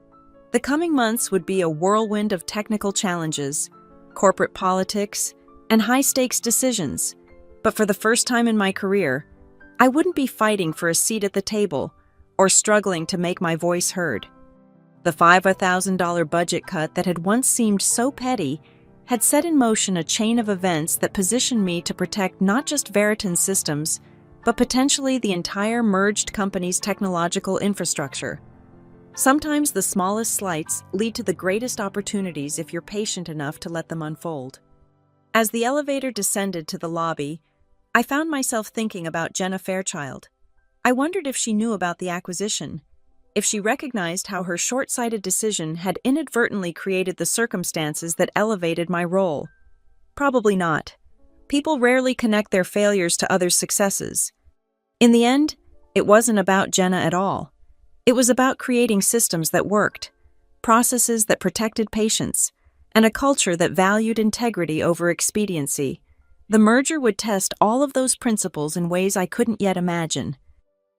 The coming months would be a whirlwind of technical challenges, corporate politics, and high-stakes decisions. But for the first time in my career, I wouldn't be fighting for a seat at the table or struggling to make my voice heard. The $5,000 budget cut that had once seemed so petty had set in motion a chain of events that positioned me to protect not just Veriton's systems, but potentially the entire merged company's technological infrastructure. Sometimes the smallest slights lead to the greatest opportunities if you're patient enough to let them unfold. As the elevator descended to the lobby, I found myself thinking about Jenna Fairchild. I wondered if she knew about the acquisition, if she recognized how her short-sighted decision had inadvertently created the circumstances that elevated my role. Probably not. People rarely connect their failures to others' successes. In the end, it wasn't about Jenna at all. It was about creating systems that worked, processes that protected patients, and a culture that valued integrity over expediency. The merger would test all of those principles in ways I couldn't yet imagine.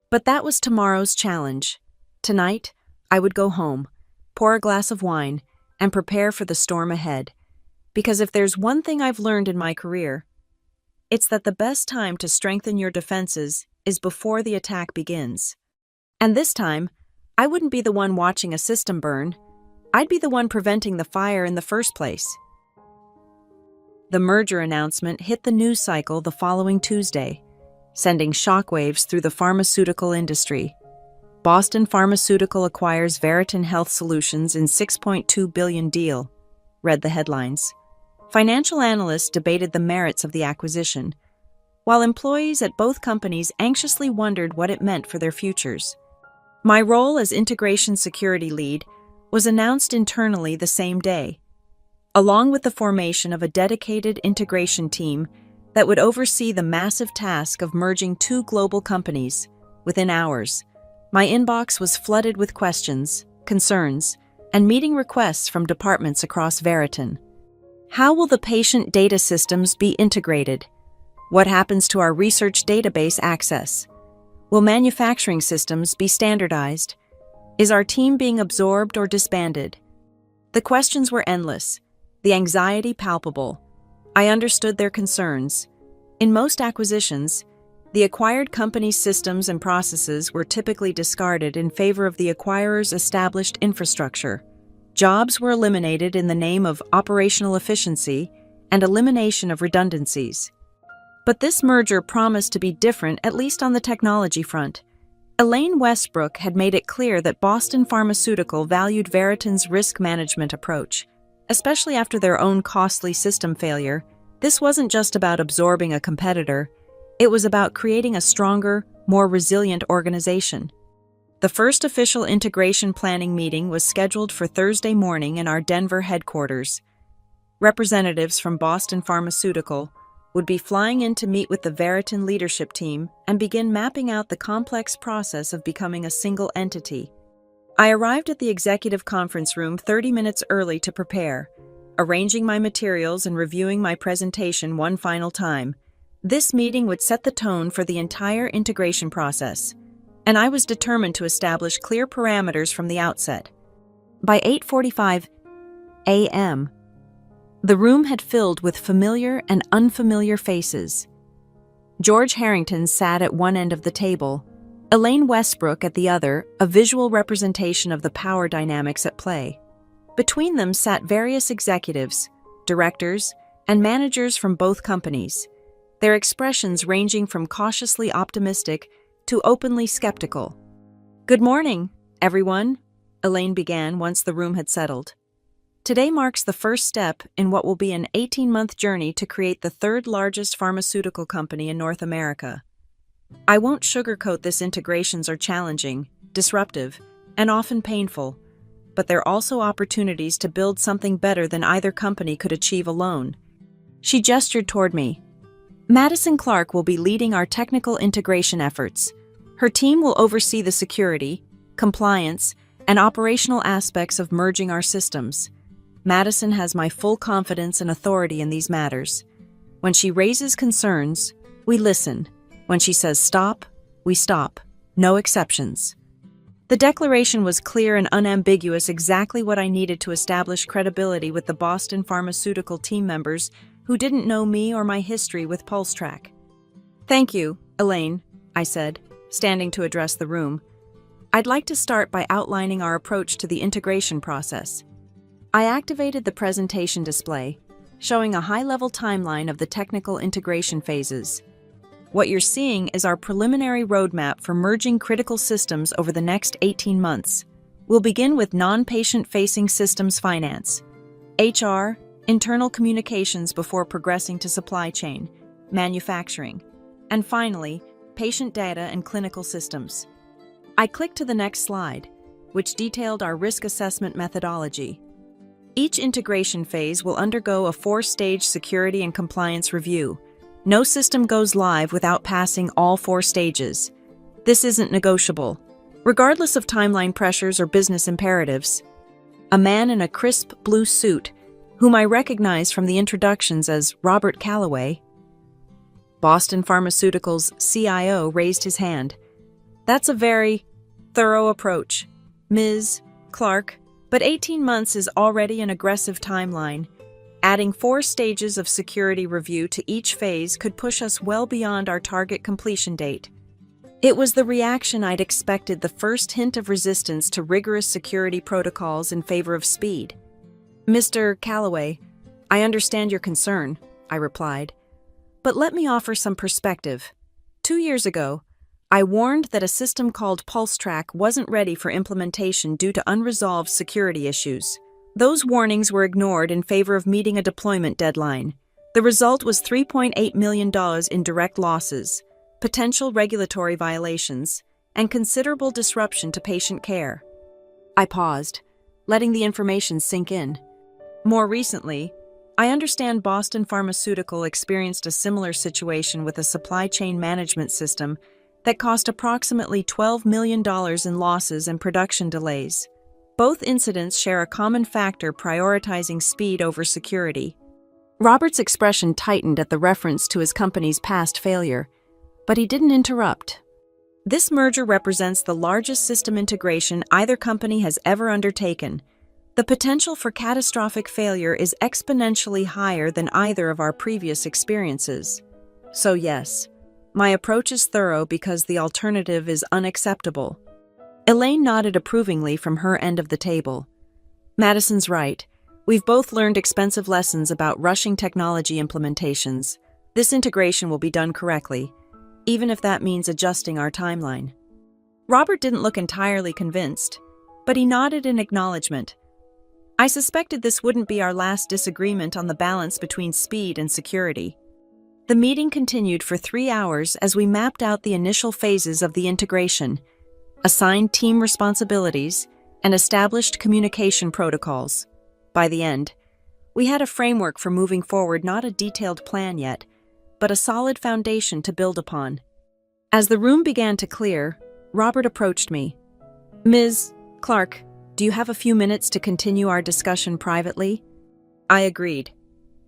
But that was tomorrow's challenge. Tonight, I would go home, pour a glass of wine, and prepare for the storm ahead. Because if there's one thing I've learned in my career, it's that the best time to strengthen your defenses is before the attack begins. And this time, I wouldn't be the one watching a system burn. I'd be the one preventing the fire in the first place. The merger announcement hit the news cycle the following Tuesday, sending shockwaves through the pharmaceutical industry. Boston Pharmaceutical acquires Veriton Health Solutions in $6.2 billion deal, read the headlines. Financial analysts debated the merits of the acquisition, while employees at both companies anxiously wondered what it meant for their futures. My role as integration security lead was announced internally the same day, along with the formation of a dedicated integration team that would oversee the massive task of merging two global companies. Within hours, my inbox was flooded with questions, concerns, and meeting requests from departments across Veriton. How will the patient data systems be integrated? What happens to our research database access? Will manufacturing systems be standardized? Is our team being absorbed or disbanded? The questions were endless, the anxiety palpable. I understood their concerns. In most acquisitions, the acquired company's systems and processes were typically discarded in favor of the acquirer's established infrastructure. Jobs were eliminated in the name of operational efficiency and elimination of redundancies. But this merger promised to be different, at least on the technology front. Elaine Westbrook had made it clear that Boston Pharmaceutical valued Veriton's risk management approach. Especially after their own costly system failure, this wasn't just about absorbing a competitor, it was about creating a stronger, more resilient organization. The first official integration planning meeting was scheduled for Thursday morning in our Denver headquarters. Representatives from Boston Pharmaceutical would be flying in to meet with the Veritin leadership team and begin mapping out the complex process of becoming a single entity. I arrived at the executive conference room 30 minutes early to prepare, arranging my materials and reviewing my presentation one final time. This meeting would set the tone for the entire integration process, and I was determined to establish clear parameters from the outset. By 8:45 a.m., the room had filled with familiar and unfamiliar faces. George Harrington sat at one end of the table, Elaine Westbrook at the other, a visual representation of the power dynamics at play. Between them sat various executives, directors, and managers from both companies, their expressions ranging from cautiously optimistic to openly skeptical. "Good morning, everyone," Elaine began once the room had settled. "Today marks the first step in what will be an 18-month journey to create the third largest pharmaceutical company in North America. I won't sugarcoat this. Integrations are challenging, disruptive, and often painful, but they're also opportunities to build something better than either company could achieve alone." She gestured toward me. "Madison Clark will be leading our technical integration efforts. Her team will oversee the security, compliance, and operational aspects of merging our systems. Madison has my full confidence and authority in these matters. When she raises concerns, we listen. When she says stop, we stop. No exceptions." The declaration was clear and unambiguous, exactly what I needed to establish credibility with the Boston Pharmaceutical team members who didn't know me or my history with PulseTrack. "Thank you, Elaine," I said, standing to address the room. "I'd like to start by outlining our approach to the integration process." I activated the presentation display, showing a high-level timeline of the technical integration phases. What you're seeing is our preliminary roadmap for merging critical systems over the next 18 months. We'll begin with non-patient-facing systems finance, HR, internal communications before progressing to supply chain, manufacturing, and finally, patient data and clinical systems. I clicked to the next slide, which detailed our risk assessment methodology. Each integration phase will undergo a 4-stage security and compliance review. No system goes live without passing all 4 stages. This isn't negotiable, regardless of timeline pressures or business imperatives. A man in a crisp blue suit, whom I recognized from the introductions as Robert Calloway, Boston Pharmaceutical's CIO, raised his hand. "That's a very thorough approach, Ms. Clark, but 18 months is already an aggressive timeline. Adding 4 stages of security review to each phase could push us well beyond our target completion date." It was the reaction I'd expected, the first hint of resistance to rigorous security protocols in favor of speed. "Mr. Calloway, I understand your concern," I replied, "but let me offer some perspective. 2 years ago, I warned that a system called PulseTrack wasn't ready for implementation due to unresolved security issues. Those warnings were ignored in favor of meeting a deployment deadline. The result was $3.8 million in direct losses, potential regulatory violations, and considerable disruption to patient care." I paused, letting the information sink in. More recently, I understand Boston Pharmaceutical experienced a similar situation with a supply chain management system that cost approximately $12 million in losses and production delays. Both incidents share a common factor: prioritizing speed over security. Robert's expression tightened at the reference to his company's past failure, but he didn't interrupt. "This merger represents the largest system integration either company has ever undertaken. The potential for catastrophic failure is exponentially higher than either of our previous experiences. So yes, my approach is thorough because the alternative is unacceptable." Elaine nodded approvingly from her end of the table. "Madison's right. We've both learned expensive lessons about rushing technology implementations. This integration will be done correctly, even if that means adjusting our timeline." Robert didn't look entirely convinced, but he nodded in acknowledgement. I suspected this wouldn't be our last disagreement on the balance between speed and security. The meeting continued for 3 hours as we mapped out the initial phases of the integration, assigned team responsibilities, and established communication protocols. By the end, we had a framework for moving forward, not a detailed plan yet, but a solid foundation to build upon. As the room began to clear, Robert approached me. "Ms. Clark, do you have a few minutes to continue our discussion privately?" I agreed,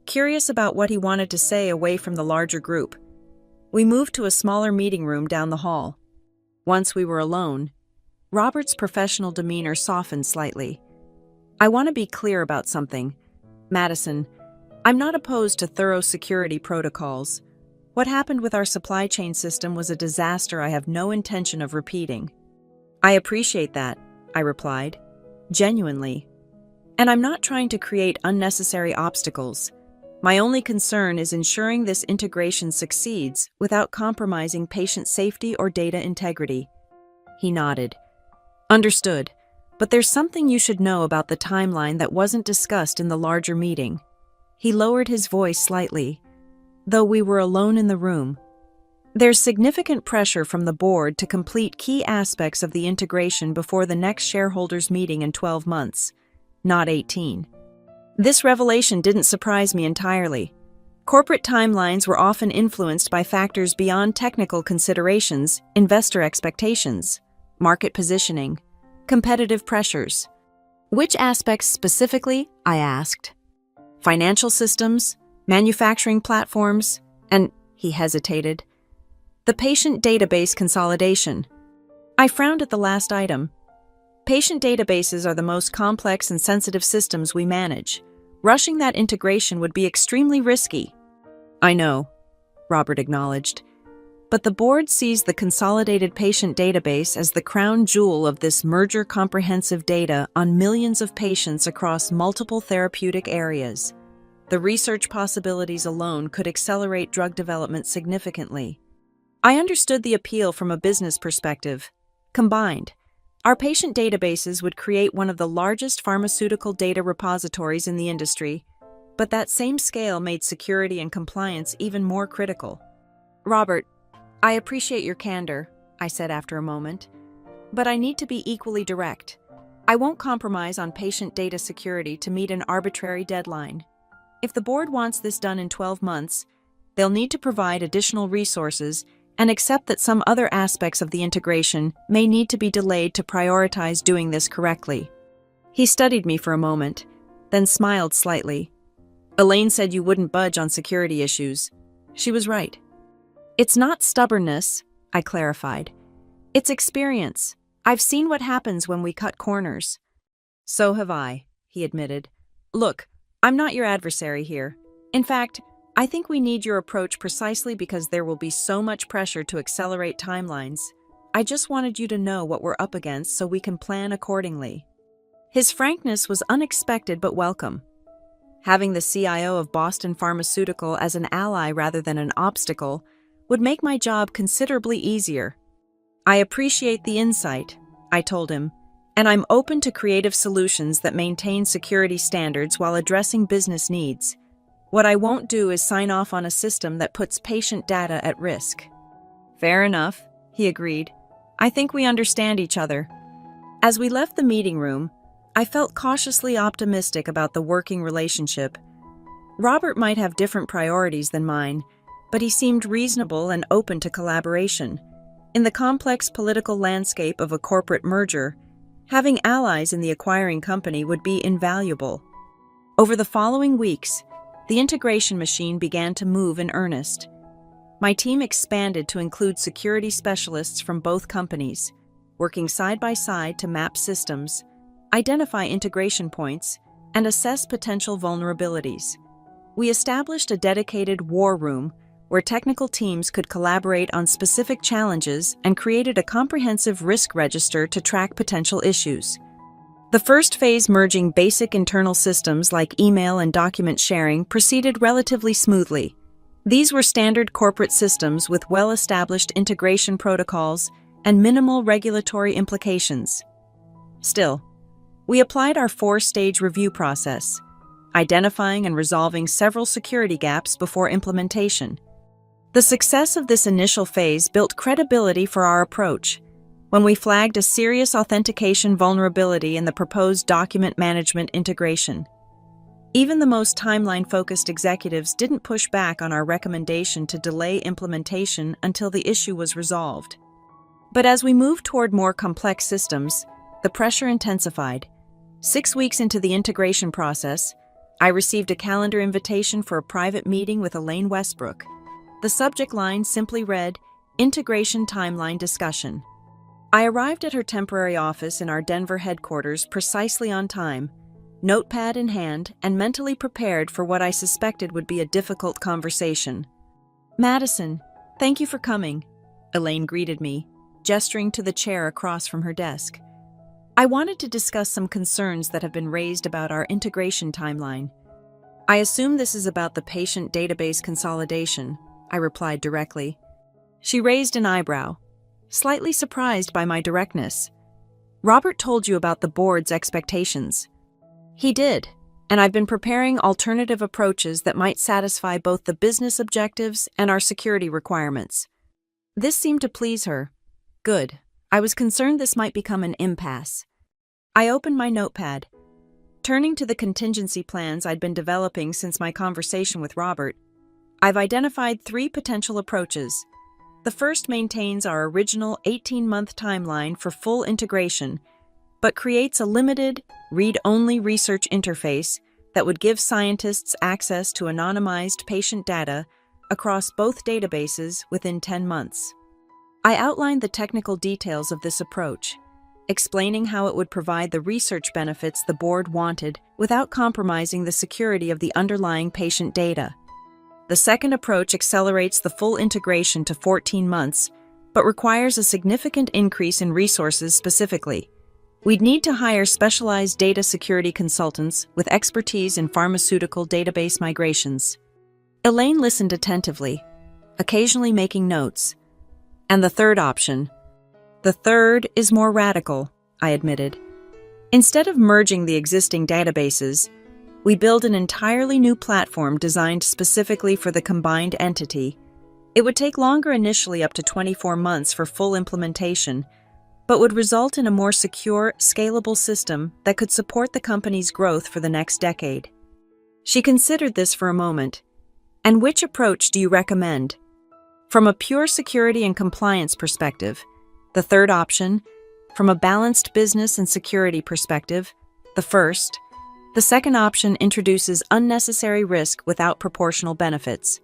curious about what he wanted to say away from the larger group. We moved to a smaller meeting room down the hall. Once we were alone, Robert's professional demeanor softened slightly. "I want to be clear about something. Madison, I'm not opposed to thorough security protocols. What happened with our supply chain system was a disaster I have no intention of repeating." "I appreciate that," I replied, genuinely. "And I'm not trying to create unnecessary obstacles. My only concern is ensuring this integration succeeds without compromising patient safety or data integrity." He nodded. "Understood, but there's something you should know about the timeline that wasn't discussed in the larger meeting." He lowered his voice slightly, though we were alone in the room. "There's significant pressure from the board to complete key aspects of the integration before the next shareholders' meeting in 12 months, not 18. This revelation didn't surprise me entirely. Corporate timelines were often influenced by factors beyond technical considerations, investor expectations, market positioning, competitive pressures. "Which aspects specifically?" I asked. "Financial systems, manufacturing platforms, and," he hesitated, "the patient database consolidation." I frowned at the last item. Patient databases are the most complex and sensitive systems we manage. Rushing that integration would be extremely risky. "I know," Robert acknowledged, "but the board sees the consolidated patient database as the crown jewel of this merger comprehensive data on millions of patients across multiple therapeutic areas. The research possibilities alone could accelerate drug development significantly." I understood the appeal from a business perspective. Combined, our patient databases would create one of the largest pharmaceutical data repositories in the industry, but that same scale made security and compliance even more critical. "Robert, I appreciate your candor," I said after a moment, "but I need to be equally direct. I won't compromise on patient data security to meet an arbitrary deadline. If the board wants this done in 12 months, they'll need to provide additional resources and accept that some other aspects of the integration may need to be delayed to prioritize doing this correctly." He studied me for a moment, then smiled slightly. "Elaine said you wouldn't budge on security issues. She was right." "It's not stubbornness," I clarified. "It's experience. I've seen what happens when we cut corners." "So have I," he admitted. "Look, I'm not your adversary here. In fact, I think we need your approach precisely because there will be so much pressure to accelerate timelines. I just wanted you to know what we're up against so we can plan accordingly." His frankness was unexpected but welcome. Having the CIO of Boston Pharmaceutical as an ally rather than an obstacle would make my job considerably easier. "I appreciate the insight," I told him, "and I'm open to creative solutions that maintain security standards while addressing business needs. What I won't do is sign off on a system that puts patient data at risk." "Fair enough," he agreed. "I think we understand each other." As we left the meeting room, I felt cautiously optimistic about the working relationship. Robert might have different priorities than mine, but he seemed reasonable and open to collaboration. In the complex political landscape of a corporate merger, having allies in the acquiring company would be invaluable. Over the following weeks, the integration machine began to move in earnest. My team expanded to include security specialists from both companies, working side by side to map systems, identify integration points, and assess potential vulnerabilities. We established a dedicated war room where technical teams could collaborate on specific challenges and created a comprehensive risk register to track potential issues. The first phase, merging basic internal systems like email and document sharing, proceeded relatively smoothly. These were standard corporate systems with well-established integration protocols and minimal regulatory implications. Still, we applied our 4-stage review process, identifying and resolving several security gaps before implementation. The success of this initial phase built credibility for our approach. When we flagged a serious authentication vulnerability in the proposed document management integration, Even the most timeline-focused executives didn't push back on our recommendation to delay implementation until the issue was resolved. But as we moved toward more complex systems, the pressure intensified. 6 weeks into the integration process, I received a calendar invitation for a private meeting with Elaine Westbrook. The subject line simply read, "Integration Timeline Discussion." I arrived at her temporary office in our Denver headquarters precisely on time, notepad in hand, and mentally prepared for what I suspected would be a difficult conversation. "Madison, thank you for coming," Elaine greeted me, gesturing to the chair across from her desk. "I wanted to discuss some concerns that have been raised about our integration timeline." "I assume this is about the patient database consolidation," I replied directly. She raised an eyebrow, slightly surprised by my directness. "Robert told you about the board's expectations." "He did, and I've been preparing alternative approaches that might satisfy both the business objectives and our security requirements." This seemed to please her. Good. I was concerned this might become an impasse. I opened my notepad. Turning to the contingency plans I'd been developing since my conversation with Robert, I've identified 3 potential approaches. The first maintains our original 18-month timeline for full integration, but creates a limited, read-only research interface that would give scientists access to anonymized patient data across both databases within 10 months. I outlined the technical details of this approach, explaining how it would provide the research benefits the board wanted without compromising the security of the underlying patient data. The second approach accelerates the full integration to 14 months, but requires a significant increase in resources specifically. We'd need to hire specialized data security consultants with expertise in pharmaceutical database migrations. Elaine listened attentively, occasionally making notes. "And the third option?" "The third is more radical," I admitted. "Instead of merging the existing databases, we build an entirely new platform designed specifically for the combined entity. It would take longer initially, up to 24 months for full implementation, but would result in a more secure, scalable system that could support the company's growth for the next decade." She considered this for a moment. "And which approach do you recommend?" "From a pure security and compliance perspective, the third option. From a balanced business and security perspective, the first. The second option introduces unnecessary risk without proportional benefits."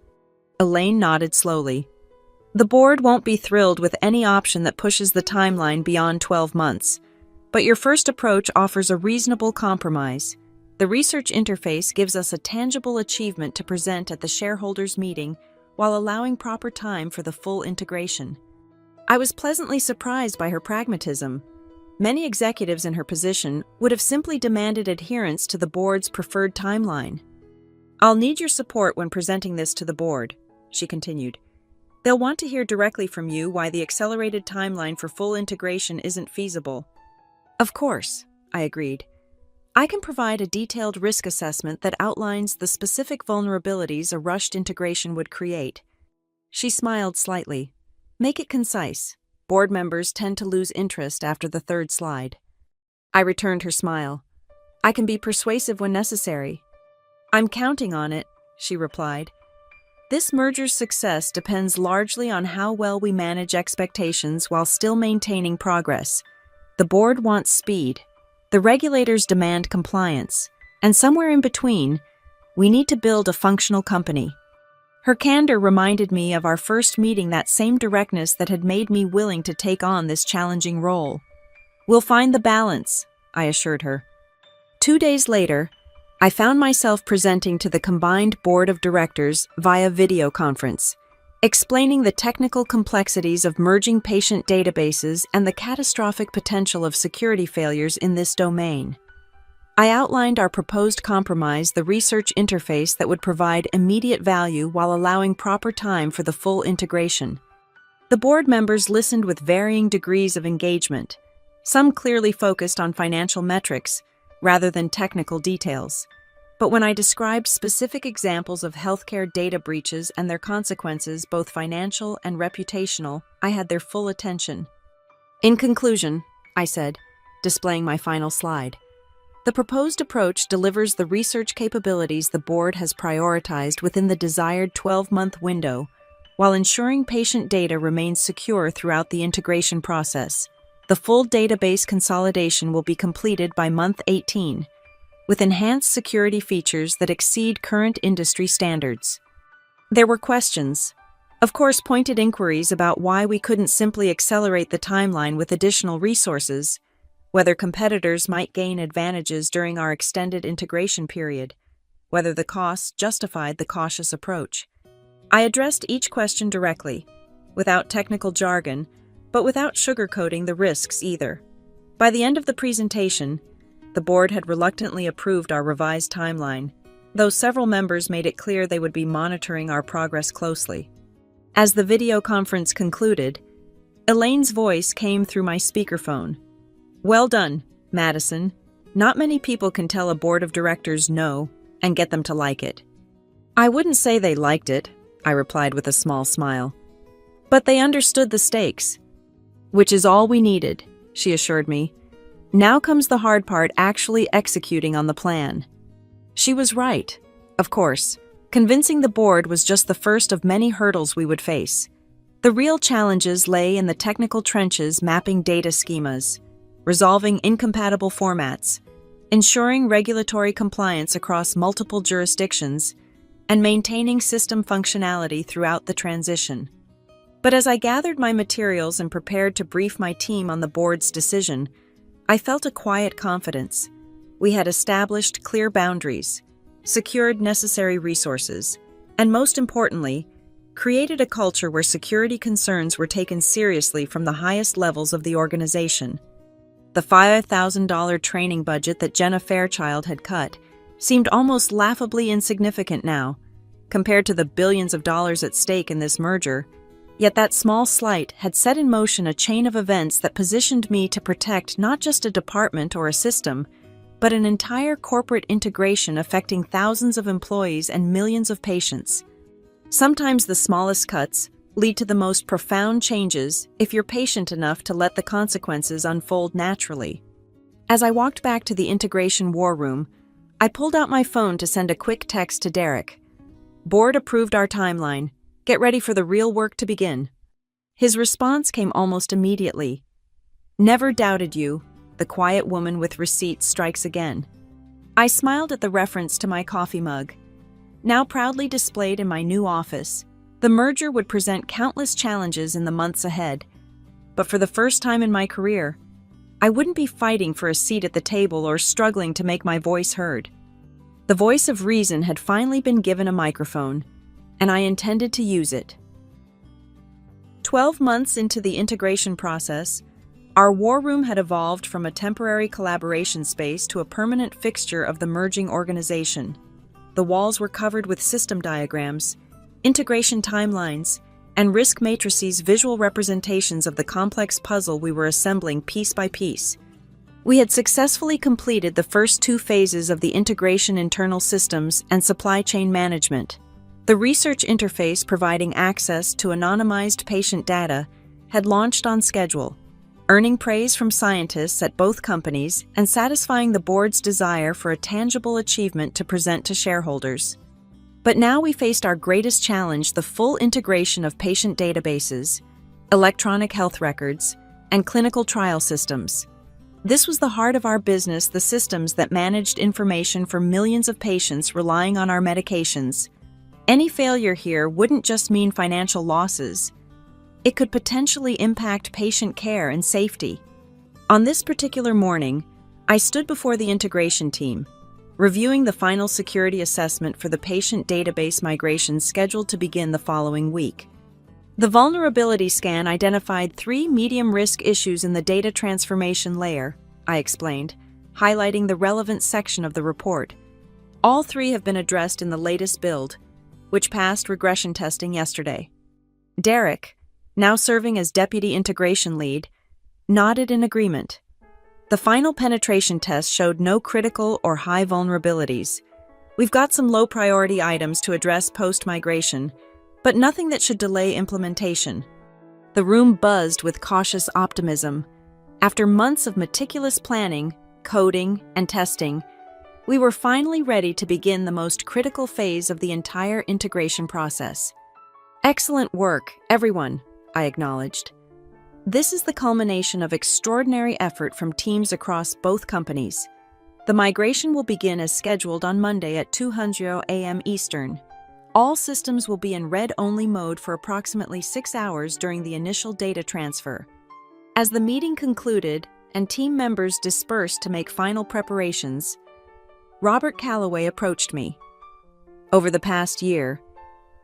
Elaine nodded slowly. "The board won't be thrilled with any option that pushes the timeline beyond 12 months, but your first approach offers a reasonable compromise. The research interface gives us a tangible achievement to present at the shareholders' meeting while allowing proper time for the full integration." I was pleasantly surprised by her pragmatism. Many executives in her position would have simply demanded adherence to the board's preferred timeline. "I'll need your support when presenting this to the board," she continued. "They'll want to hear directly from you why the accelerated timeline for full integration isn't feasible." "Of course," I agreed. "I can provide a detailed risk assessment that outlines the specific vulnerabilities a rushed integration would create." She smiled slightly. "Make it concise. Board members tend to lose interest after the third slide." I returned her smile. "I can be persuasive when necessary." "I'm counting on it," she replied. "This merger's success depends largely on how well we manage expectations while still maintaining progress. The board wants speed. The regulators demand compliance. And somewhere in between, we need to build a functional company." Her candor reminded me of our first meeting, that same directness that had made me willing to take on this challenging role. "We'll find the balance," I assured her. 2 days later, I found myself presenting to the combined board of directors via video conference, explaining the technical complexities of merging patient databases and the catastrophic potential of security failures in this domain. I outlined our proposed compromise, the research interface that would provide immediate value while allowing proper time for the full integration. The board members listened with varying degrees of engagement, some clearly focused on financial metrics rather than technical details. But when I described specific examples of healthcare data breaches and their consequences, both financial and reputational, I had their full attention. "In conclusion," I said, displaying my final slide, The proposed approach delivers the research capabilities the board has prioritized within the desired 12-month window, while ensuring patient data remains secure throughout the integration process. The full database consolidation will be completed by month 18, with enhanced security features that exceed current industry standards. There were questions, of course pointed inquiries about why we couldn't simply accelerate the timeline with additional resources, whether competitors might gain advantages during our extended integration period, whether the costs justified the cautious approach. I addressed each question directly, without technical jargon, but without sugarcoating the risks either. By the end of the presentation, the board had reluctantly approved our revised timeline, though several members made it clear they would be monitoring our progress closely. As the video conference concluded, Elaine's voice came through my speakerphone. "Well done, Madison. Not many people can tell a board of directors no and get them to like it." "I wouldn't say they liked it," I replied with a small smile. "But they understood the stakes." "Which is all we needed," she assured me. "Now comes the hard part, actually executing on the plan." She was right. Of course, convincing the board was just the first of many hurdles we would face. The real challenges lay in the technical trenches, mapping data schemas, resolving incompatible formats, ensuring regulatory compliance across multiple jurisdictions, and maintaining system functionality throughout the transition. But as I gathered my materials and prepared to brief my team on the board's decision, I felt a quiet confidence. We had established clear boundaries, secured necessary resources, and most importantly, created a culture where security concerns were taken seriously from the highest levels of the organization. The $5,000 training budget that Jenna Fairchild had cut seemed almost laughably insignificant now, compared to the billions of dollars at stake in this merger, yet that small slight had set in motion a chain of events that positioned me to protect not just a department or a system, but an entire corporate integration affecting thousands of employees and millions of patients. Sometimes the smallest cuts lead to the most profound changes if you're patient enough to let the consequences unfold naturally. As I walked back to the integration war room, I pulled out my phone to send a quick text to Derek. "Board approved our timeline. Get ready for the real work to begin." His response came almost immediately. "Never doubted you. The quiet woman with receipts strikes again." I smiled at the reference to my coffee mug. Now proudly displayed in my new office, the merger would present countless challenges in the months ahead. But for the first time in my career, I wouldn't be fighting for a seat at the table or struggling to make my voice heard. The voice of reason had finally been given a microphone, and I intended to use it. 12 months into the integration process, our war room had evolved from a temporary collaboration space to a permanent fixture of the merging organization. The walls were covered with system diagrams, integration timelines, and risk matrices, visual representations of the complex puzzle we were assembling piece by piece. We had successfully completed the first two phases of the integration: internal systems and supply chain management. The research interface, providing access to anonymized patient data, had launched on schedule, earning praise from scientists at both companies and satisfying the board's desire for a tangible achievement to present to shareholders. But now we faced our greatest challenge: the full integration of patient databases, electronic health records, and clinical trial systems. This was the heart of our business, the systems that managed information for millions of patients relying on our medications. Any failure here wouldn't just mean financial losses. It could potentially impact patient care and safety. On this particular morning, I stood before the integration team, reviewing the final security assessment for the patient database migration scheduled to begin the following week. The vulnerability scan identified 3 medium-risk issues in the data transformation layer, I explained, highlighting the relevant section of the report. All 3 have been addressed in the latest build, which passed regression testing yesterday. Derek, now serving as Deputy Integration Lead, nodded in agreement. The final penetration test showed no critical or high vulnerabilities. We've got some low-priority items to address post-migration, but nothing that should delay implementation. The room buzzed with cautious optimism. After months of meticulous planning, coding, and testing, we were finally ready to begin the most critical phase of the entire integration process. Excellent work, everyone, I acknowledged. This is the culmination of extraordinary effort from teams across both companies. The migration will begin as scheduled on Monday at 2:00 a.m. Eastern. All systems will be in read-only mode for approximately 6 hours during the initial data transfer. As the meeting concluded and team members dispersed to make final preparations, Robert Calloway approached me. Over the past year,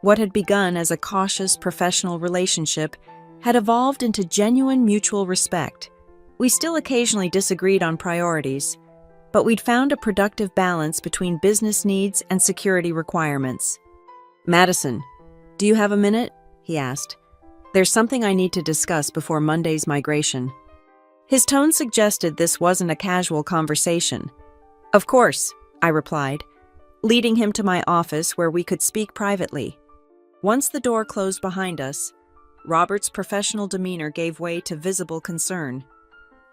what had begun as a cautious professional relationship had evolved into genuine mutual respect. We still occasionally disagreed on priorities, but we'd found a productive balance between business needs and security requirements. "Madison, do you have a minute?" he asked. "There's something I need to discuss before Monday's migration." His tone suggested this wasn't a casual conversation. "Of course," I replied, leading him to my office where we could speak privately. Once the door closed behind us, Robert's professional demeanor gave way to visible concern.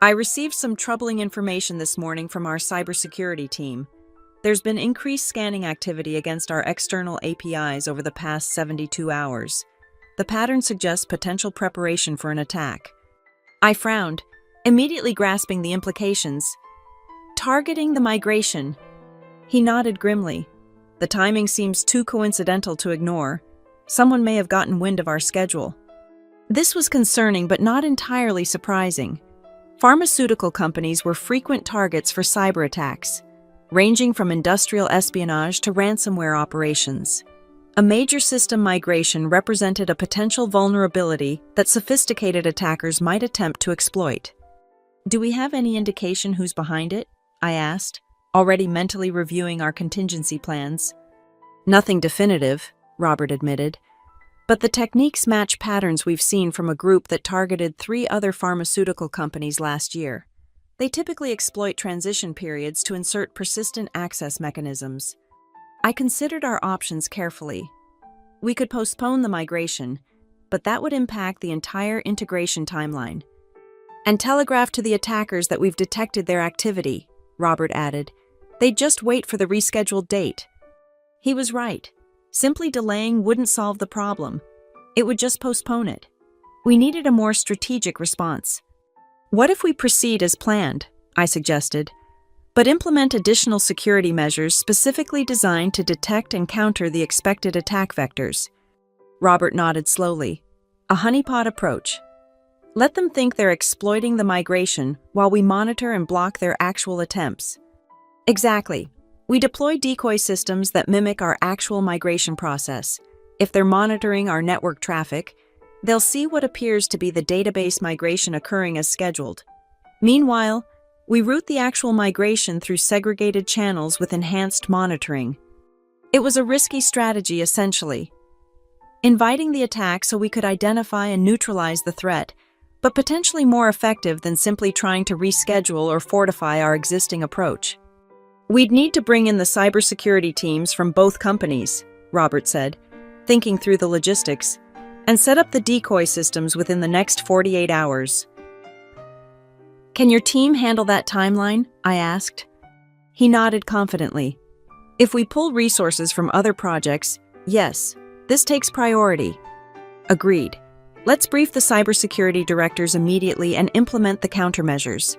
"I received some troubling information this morning from our cybersecurity team. There's been increased scanning activity against our external APIs over the past 72 hours. The pattern suggests potential preparation for an attack." I frowned, immediately grasping the implications. "Targeting the migration." He nodded grimly. "The timing seems too coincidental to ignore. Someone may have gotten wind of our schedule." This was concerning but not entirely surprising. Pharmaceutical companies were frequent targets for cyber attacks, ranging from industrial espionage to ransomware operations. A major system migration represented a potential vulnerability that sophisticated attackers might attempt to exploit. "Do we have any indication who's behind it?" I asked, already mentally reviewing our contingency plans. "Nothing definitive," Robert admitted, "but the techniques match patterns we've seen from a group that targeted 3 other pharmaceutical companies last year. They typically exploit transition periods to insert persistent access mechanisms." I considered our options carefully. We could postpone the migration, but that would impact the entire integration timeline. "And telegraph to the attackers that we've detected their activity," Robert added. "They'd just wait for the rescheduled date." He was right. Simply delaying wouldn't solve the problem. It would just postpone it. We needed a more strategic response. "What if we proceed as planned?" I suggested, "but implement additional security measures specifically designed to detect and counter the expected attack vectors?" Robert nodded slowly. "A honeypot approach. Let them think they're exploiting the migration while we monitor and block their actual attempts." "Exactly. We deploy decoy systems that mimic our actual migration process. If they're monitoring our network traffic, they'll see what appears to be the database migration occurring as scheduled. Meanwhile, we route the actual migration through segregated channels with enhanced monitoring." It was a risky strategy, essentially. Inviting the attack so we could identify and neutralize the threat, but potentially more effective than simply trying to reschedule or fortify our existing approach. "We'd need to bring in the cybersecurity teams from both companies," Robert said, thinking through the logistics, "and set up the decoy systems within the next 48 hours. "Can your team handle that timeline?" I asked. He nodded confidently. "If we pull resources from other projects, yes, this takes priority." "Agreed. Let's brief the cybersecurity directors immediately and implement the countermeasures.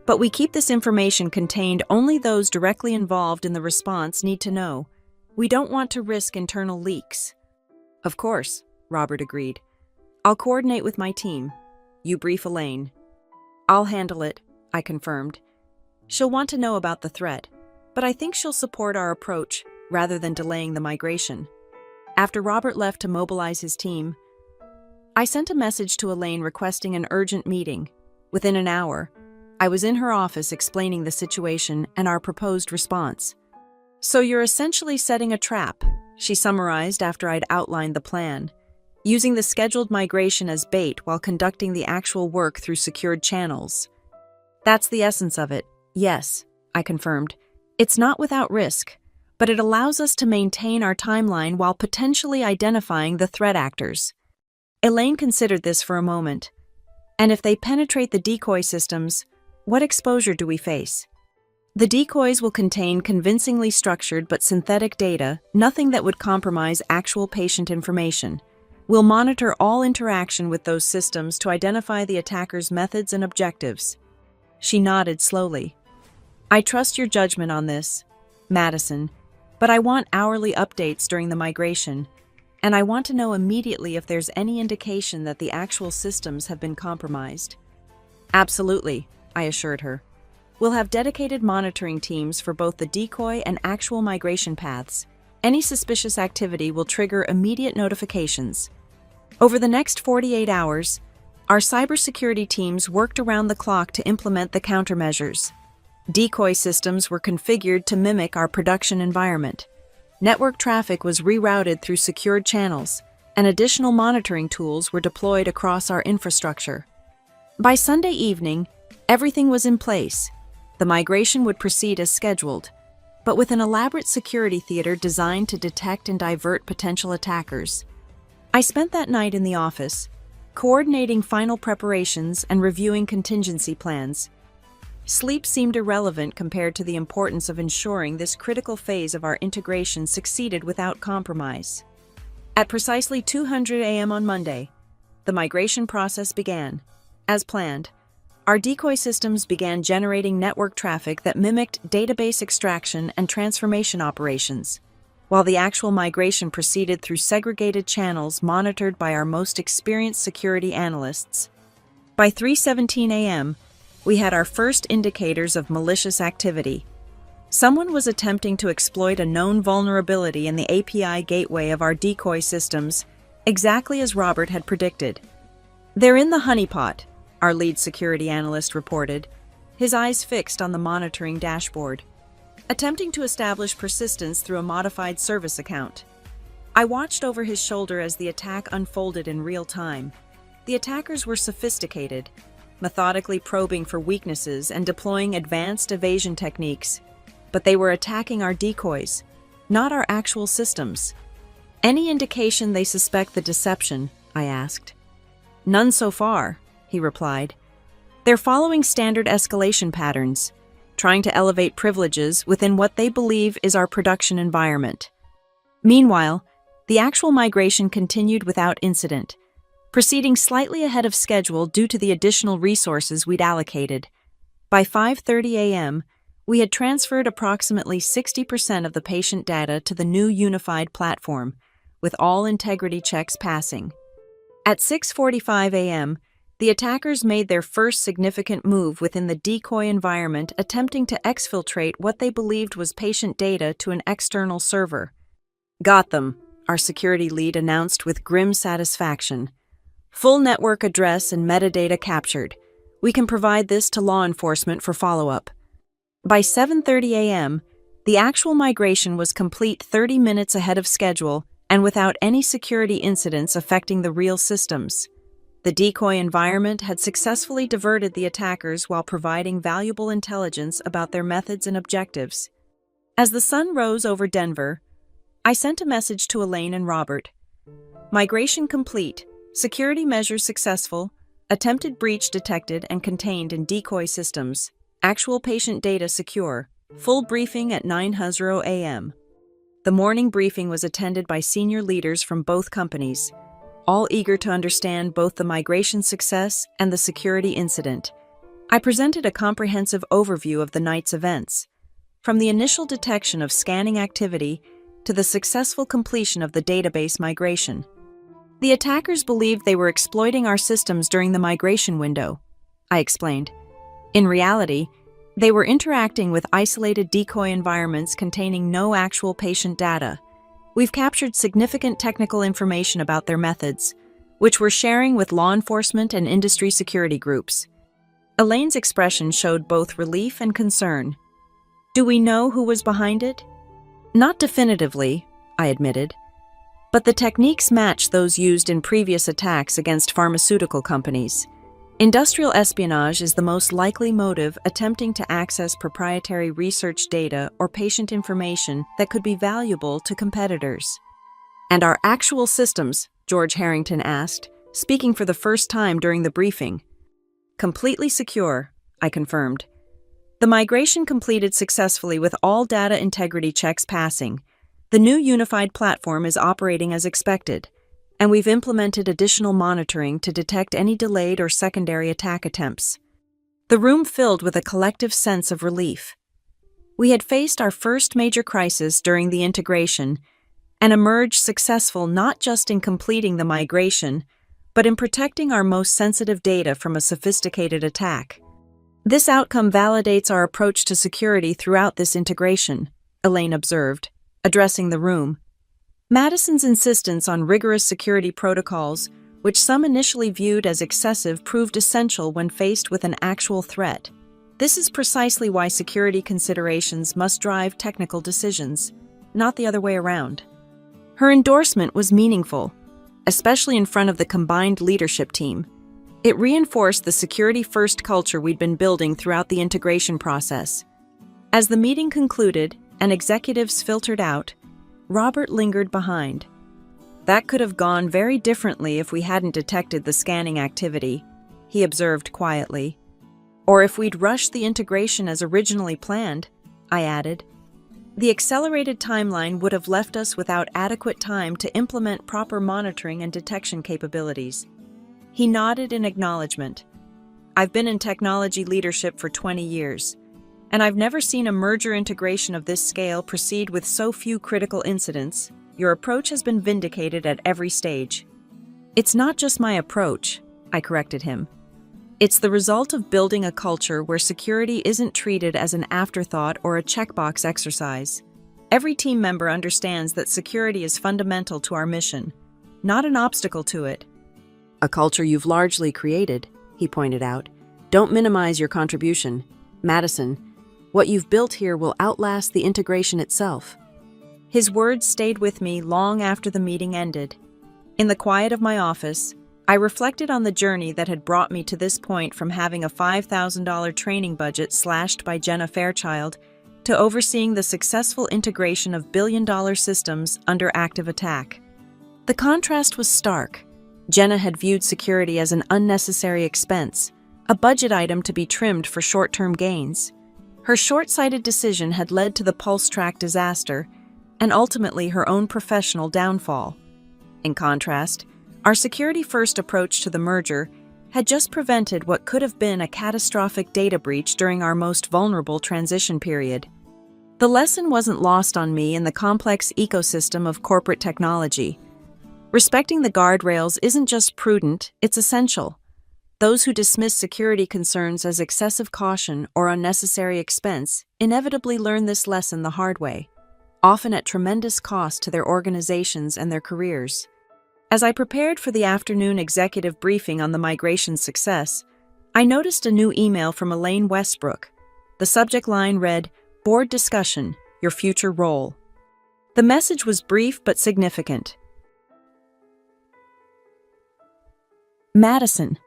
But we keep this information contained. Only those directly involved in the response need to know. We don't want to risk internal leaks." "Of course," Robert agreed. "I'll coordinate with my team. You brief Elaine." "I'll handle it," I confirmed. "She'll want to know about the threat, but I think she'll support our approach rather than delaying the migration." After Robert left to mobilize his team, I sent a message to Elaine requesting an urgent meeting. Within an hour, I was in her office explaining the situation and our proposed response. "So you're essentially setting a trap," she summarized after I'd outlined the plan, "using the scheduled migration as bait while conducting the actual work through secured channels." "That's the essence of it, yes," I confirmed. "It's not without risk, but it allows us to maintain our timeline while potentially identifying the threat actors." Elaine considered this for a moment. "And if they penetrate the decoy systems, what exposure do we face?" The decoys will contain convincingly structured but synthetic data, nothing that would compromise actual patient information. We'll monitor all interaction with those systems to identify the attacker's methods and objectives. She nodded slowly. I trust your judgment on this, Madison, but I want hourly updates during the migration, and I want to know immediately if there's any indication that the actual systems have been compromised. Absolutely, I assured her. We'll have dedicated monitoring teams for both the decoy and actual migration paths. Any suspicious activity will trigger immediate notifications. Over the next 48 hours, our cybersecurity teams worked around the clock to implement the countermeasures. Decoy systems were configured to mimic our production environment. Network traffic was rerouted through secured channels, and additional monitoring tools were deployed across our infrastructure. By Sunday evening, everything was in place. The migration would proceed as scheduled, but with an elaborate security theater designed to detect and divert potential attackers. I spent that night in the office, coordinating final preparations and reviewing contingency plans. Sleep seemed irrelevant compared to the importance of ensuring this critical phase of our integration succeeded without compromise. At precisely 2:00 a.m. on Monday, the migration process began. As planned, our decoy systems began generating network traffic that mimicked database extraction and transformation operations, while the actual migration proceeded through segregated channels monitored by our most experienced security analysts. By 3:17 a.m., we had our first indicators of malicious activity. Someone was attempting to exploit a known vulnerability in the API gateway of our decoy systems, exactly as Robert had predicted. "They're in the honeypot," our lead security analyst reported, his eyes fixed on the monitoring dashboard, attempting to establish persistence through a modified service account. I watched over his shoulder as the attack unfolded in real time. The attackers were sophisticated, methodically probing for weaknesses and deploying advanced evasion techniques, but they were attacking our decoys, not our actual systems. "Any indication they suspect the deception?" I asked. "None so far," he replied. "They're following standard escalation patterns, trying to elevate privileges within what they believe is our production environment." Meanwhile, the actual migration continued without incident, proceeding slightly ahead of schedule due to the additional resources we'd allocated. By 5:30 a.m., we had transferred approximately 60% of the patient data to the new unified platform, with all integrity checks passing. At 6:45 a.m., the attackers made their first significant move within the decoy environment, attempting to exfiltrate what they believed was patient data to an external server. "Got them," our security lead announced with grim satisfaction. "Full network address and metadata captured. We can provide this to law enforcement for follow-up." By 7:30 a.m., the actual migration was complete 30 minutes ahead of schedule and without any security incidents affecting the real systems. The decoy environment had successfully diverted the attackers while providing valuable intelligence about their methods and objectives. As the sun rose over Denver, I sent a message to Elaine and Robert. "Migration complete, security measures successful, attempted breach detected and contained in decoy systems, actual patient data secure, full briefing at 9:00 a.m. The morning briefing was attended by senior leaders from both companies, all eager to understand both the migration success and the security incident. I presented a comprehensive overview of the night's events, from the initial detection of scanning activity to the successful completion of the database migration. The attackers believed they were exploiting our systems during the migration window, I explained. In reality, they were interacting with isolated decoy environments containing no actual patient data. We've captured significant technical information about their methods, which we're sharing with law enforcement and industry security groups. Elaine's expression showed both relief and concern. "Do we know who was behind it?" "Not definitively," I admitted, "but the techniques match those used in previous attacks against pharmaceutical companies. Industrial espionage is the most likely motive attempting to access proprietary research data or patient information that could be valuable to competitors." "And our actual systems?" George Harrington asked, speaking for the first time during the briefing. "Completely secure," I confirmed. The migration completed successfully with all data integrity checks passing. The new unified platform is operating as expected, and we've implemented additional monitoring to detect any delayed or secondary attack attempts. The room filled with a collective sense of relief. We had faced our first major crisis during the integration and emerged successful not just in completing the migration, but in protecting our most sensitive data from a sophisticated attack. This outcome validates our approach to security throughout this integration, Elaine observed, addressing the room. Madison's insistence on rigorous security protocols, which some initially viewed as excessive, proved essential when faced with an actual threat. This is precisely why security considerations must drive technical decisions, not the other way around. Her endorsement was meaningful, especially in front of the combined leadership team. It reinforced the security-first culture we'd been building throughout the integration process. As the meeting concluded and executives filtered out, Robert lingered behind. "That could have gone very differently if we hadn't detected the scanning activity," he observed quietly. "Or if we'd rushed the integration as originally planned," I added. "The accelerated timeline would have left us without adequate time to implement proper monitoring and detection capabilities." He nodded in acknowledgement. "I've been in technology leadership for 20 years, and I've never seen a merger integration of this scale proceed with so few critical incidents. Your approach has been vindicated at every stage." "It's not just my approach," I corrected him. "It's the result of building a culture where security isn't treated as an afterthought or a checkbox exercise. Every team member understands that security is fundamental to our mission, not an obstacle to it." "A culture you've largely created," he pointed out. "Don't minimize your contribution. Madison, what you've built here will outlast the integration itself." His words stayed with me long after the meeting ended. In the quiet of my office, I reflected on the journey that had brought me to this point, from having a $5,000 training budget slashed by Jenna Fairchild to overseeing the successful integration of billion-dollar systems under active attack. The contrast was stark. Jenna had viewed security as an unnecessary expense, a budget item to be trimmed for short-term gains. Her short-sighted decision had led to the PulseTrack disaster and ultimately her own professional downfall. In contrast, our security-first approach to the merger had just prevented what could have been a catastrophic data breach during our most vulnerable transition period. The lesson wasn't lost on me in the complex ecosystem of corporate technology. Respecting the guardrails isn't just prudent, it's essential. Those who dismiss security concerns as excessive caution or unnecessary expense inevitably learn this lesson the hard way, often at tremendous cost to their organizations and their careers. As I prepared for the afternoon executive briefing on the migration success, I noticed a new email from Elaine Westbrook. The subject line read, "Board Discussion, Your Future Role." The message was brief but significant. Madison.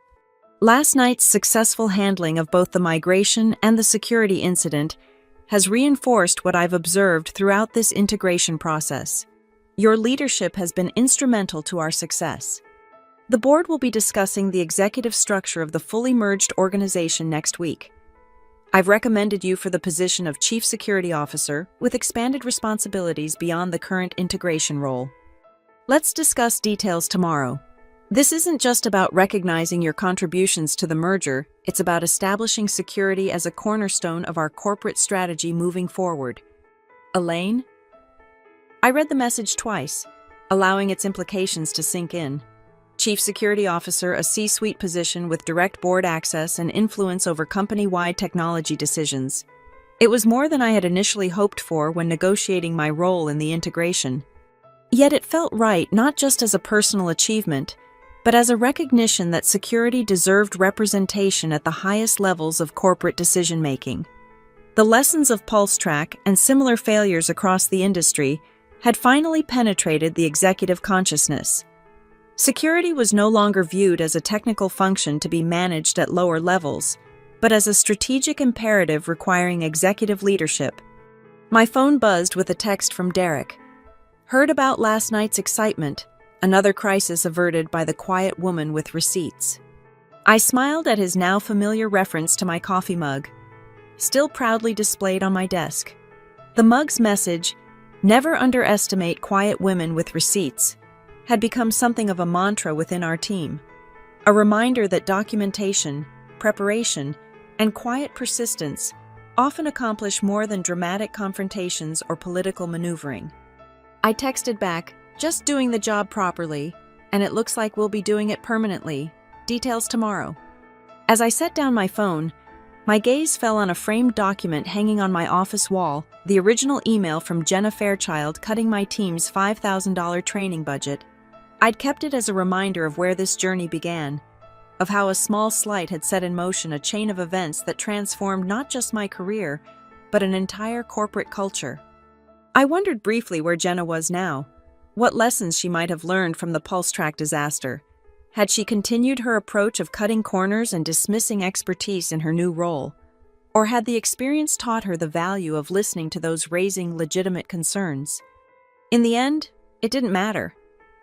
Last night's successful handling of both the migration and the security incident has reinforced what I've observed throughout this integration process. Your leadership has been instrumental to our success. The board will be discussing the executive structure of the fully merged organization next week. I've recommended you for the position of Chief Security Officer with expanded responsibilities beyond the current integration role. Let's discuss details tomorrow. This isn't just about recognizing your contributions to the merger, it's about establishing security as a cornerstone of our corporate strategy moving forward. Elaine? I read the message twice, allowing its implications to sink in. Chief Security Officer, a C-suite position with direct board access and influence over company-wide technology decisions. It was more than I had initially hoped for when negotiating my role in the integration. Yet it felt right not just as a personal achievement, but as a recognition that security deserved representation at the highest levels of corporate decision-making. The lessons of PulseTrack and similar failures across the industry had finally penetrated the executive consciousness. Security was no longer viewed as a technical function to be managed at lower levels, but as a strategic imperative requiring executive leadership. My phone buzzed with a text from Derek. "Heard about last night's excitement. Another crisis averted by the quiet woman with receipts." I smiled at his now familiar reference to my coffee mug. still proudly displayed on my desk. The mug's message, "Never underestimate quiet women with receipts," had become something of a mantra within our team. A reminder that documentation, preparation, and quiet persistence often accomplish more than dramatic confrontations or political maneuvering. I texted back, "Just doing the job properly, and it looks like we'll be doing it permanently. Details tomorrow." As I set down my phone, my gaze fell on a framed document hanging on my office wall, the original email from Jenna Fairchild cutting my team's $5,000 training budget. I'd kept it as a reminder of where this journey began, of how a small slight had set in motion a chain of events that transformed not just my career, but an entire corporate culture. I wondered briefly where Jenna was now, what lessons she might have learned from the PulseTrack disaster. Had she continued her approach of cutting corners and dismissing expertise in her new role? Or had the experience taught her the value of listening to those raising legitimate concerns? In the end, it didn't matter.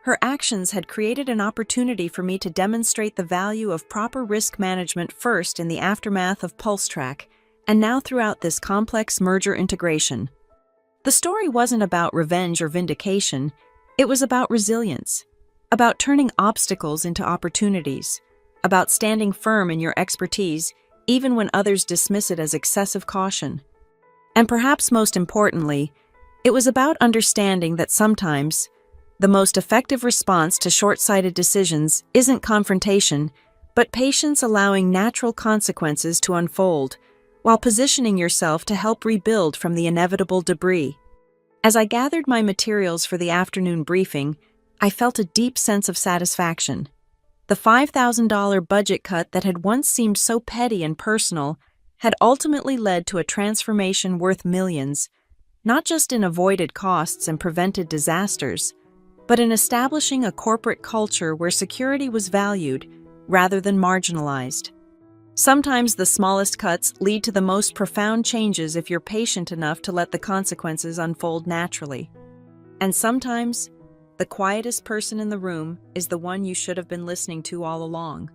Her actions had created an opportunity for me to demonstrate the value of proper risk management first in the aftermath of PulseTrack, and now throughout this complex merger integration. The story wasn't about revenge or vindication, it was about resilience, about turning obstacles into opportunities, about standing firm in your expertise even when others dismiss it as excessive caution. And perhaps most importantly, it was about understanding that sometimes the most effective response to short-sighted decisions isn't confrontation, but patience allowing natural consequences to unfold, while positioning yourself to help rebuild from the inevitable debris. As I gathered my materials for the afternoon briefing, I felt a deep sense of satisfaction. The $5,000 budget cut that had once seemed so petty and personal had ultimately led to a transformation worth millions, not just in avoided costs and prevented disasters, but in establishing a corporate culture where security was valued rather than marginalized. Sometimes the smallest cuts lead to the most profound changes if you're patient enough to let the consequences unfold naturally. And sometimes, the quietest person in the room is the one you should have been listening to all along.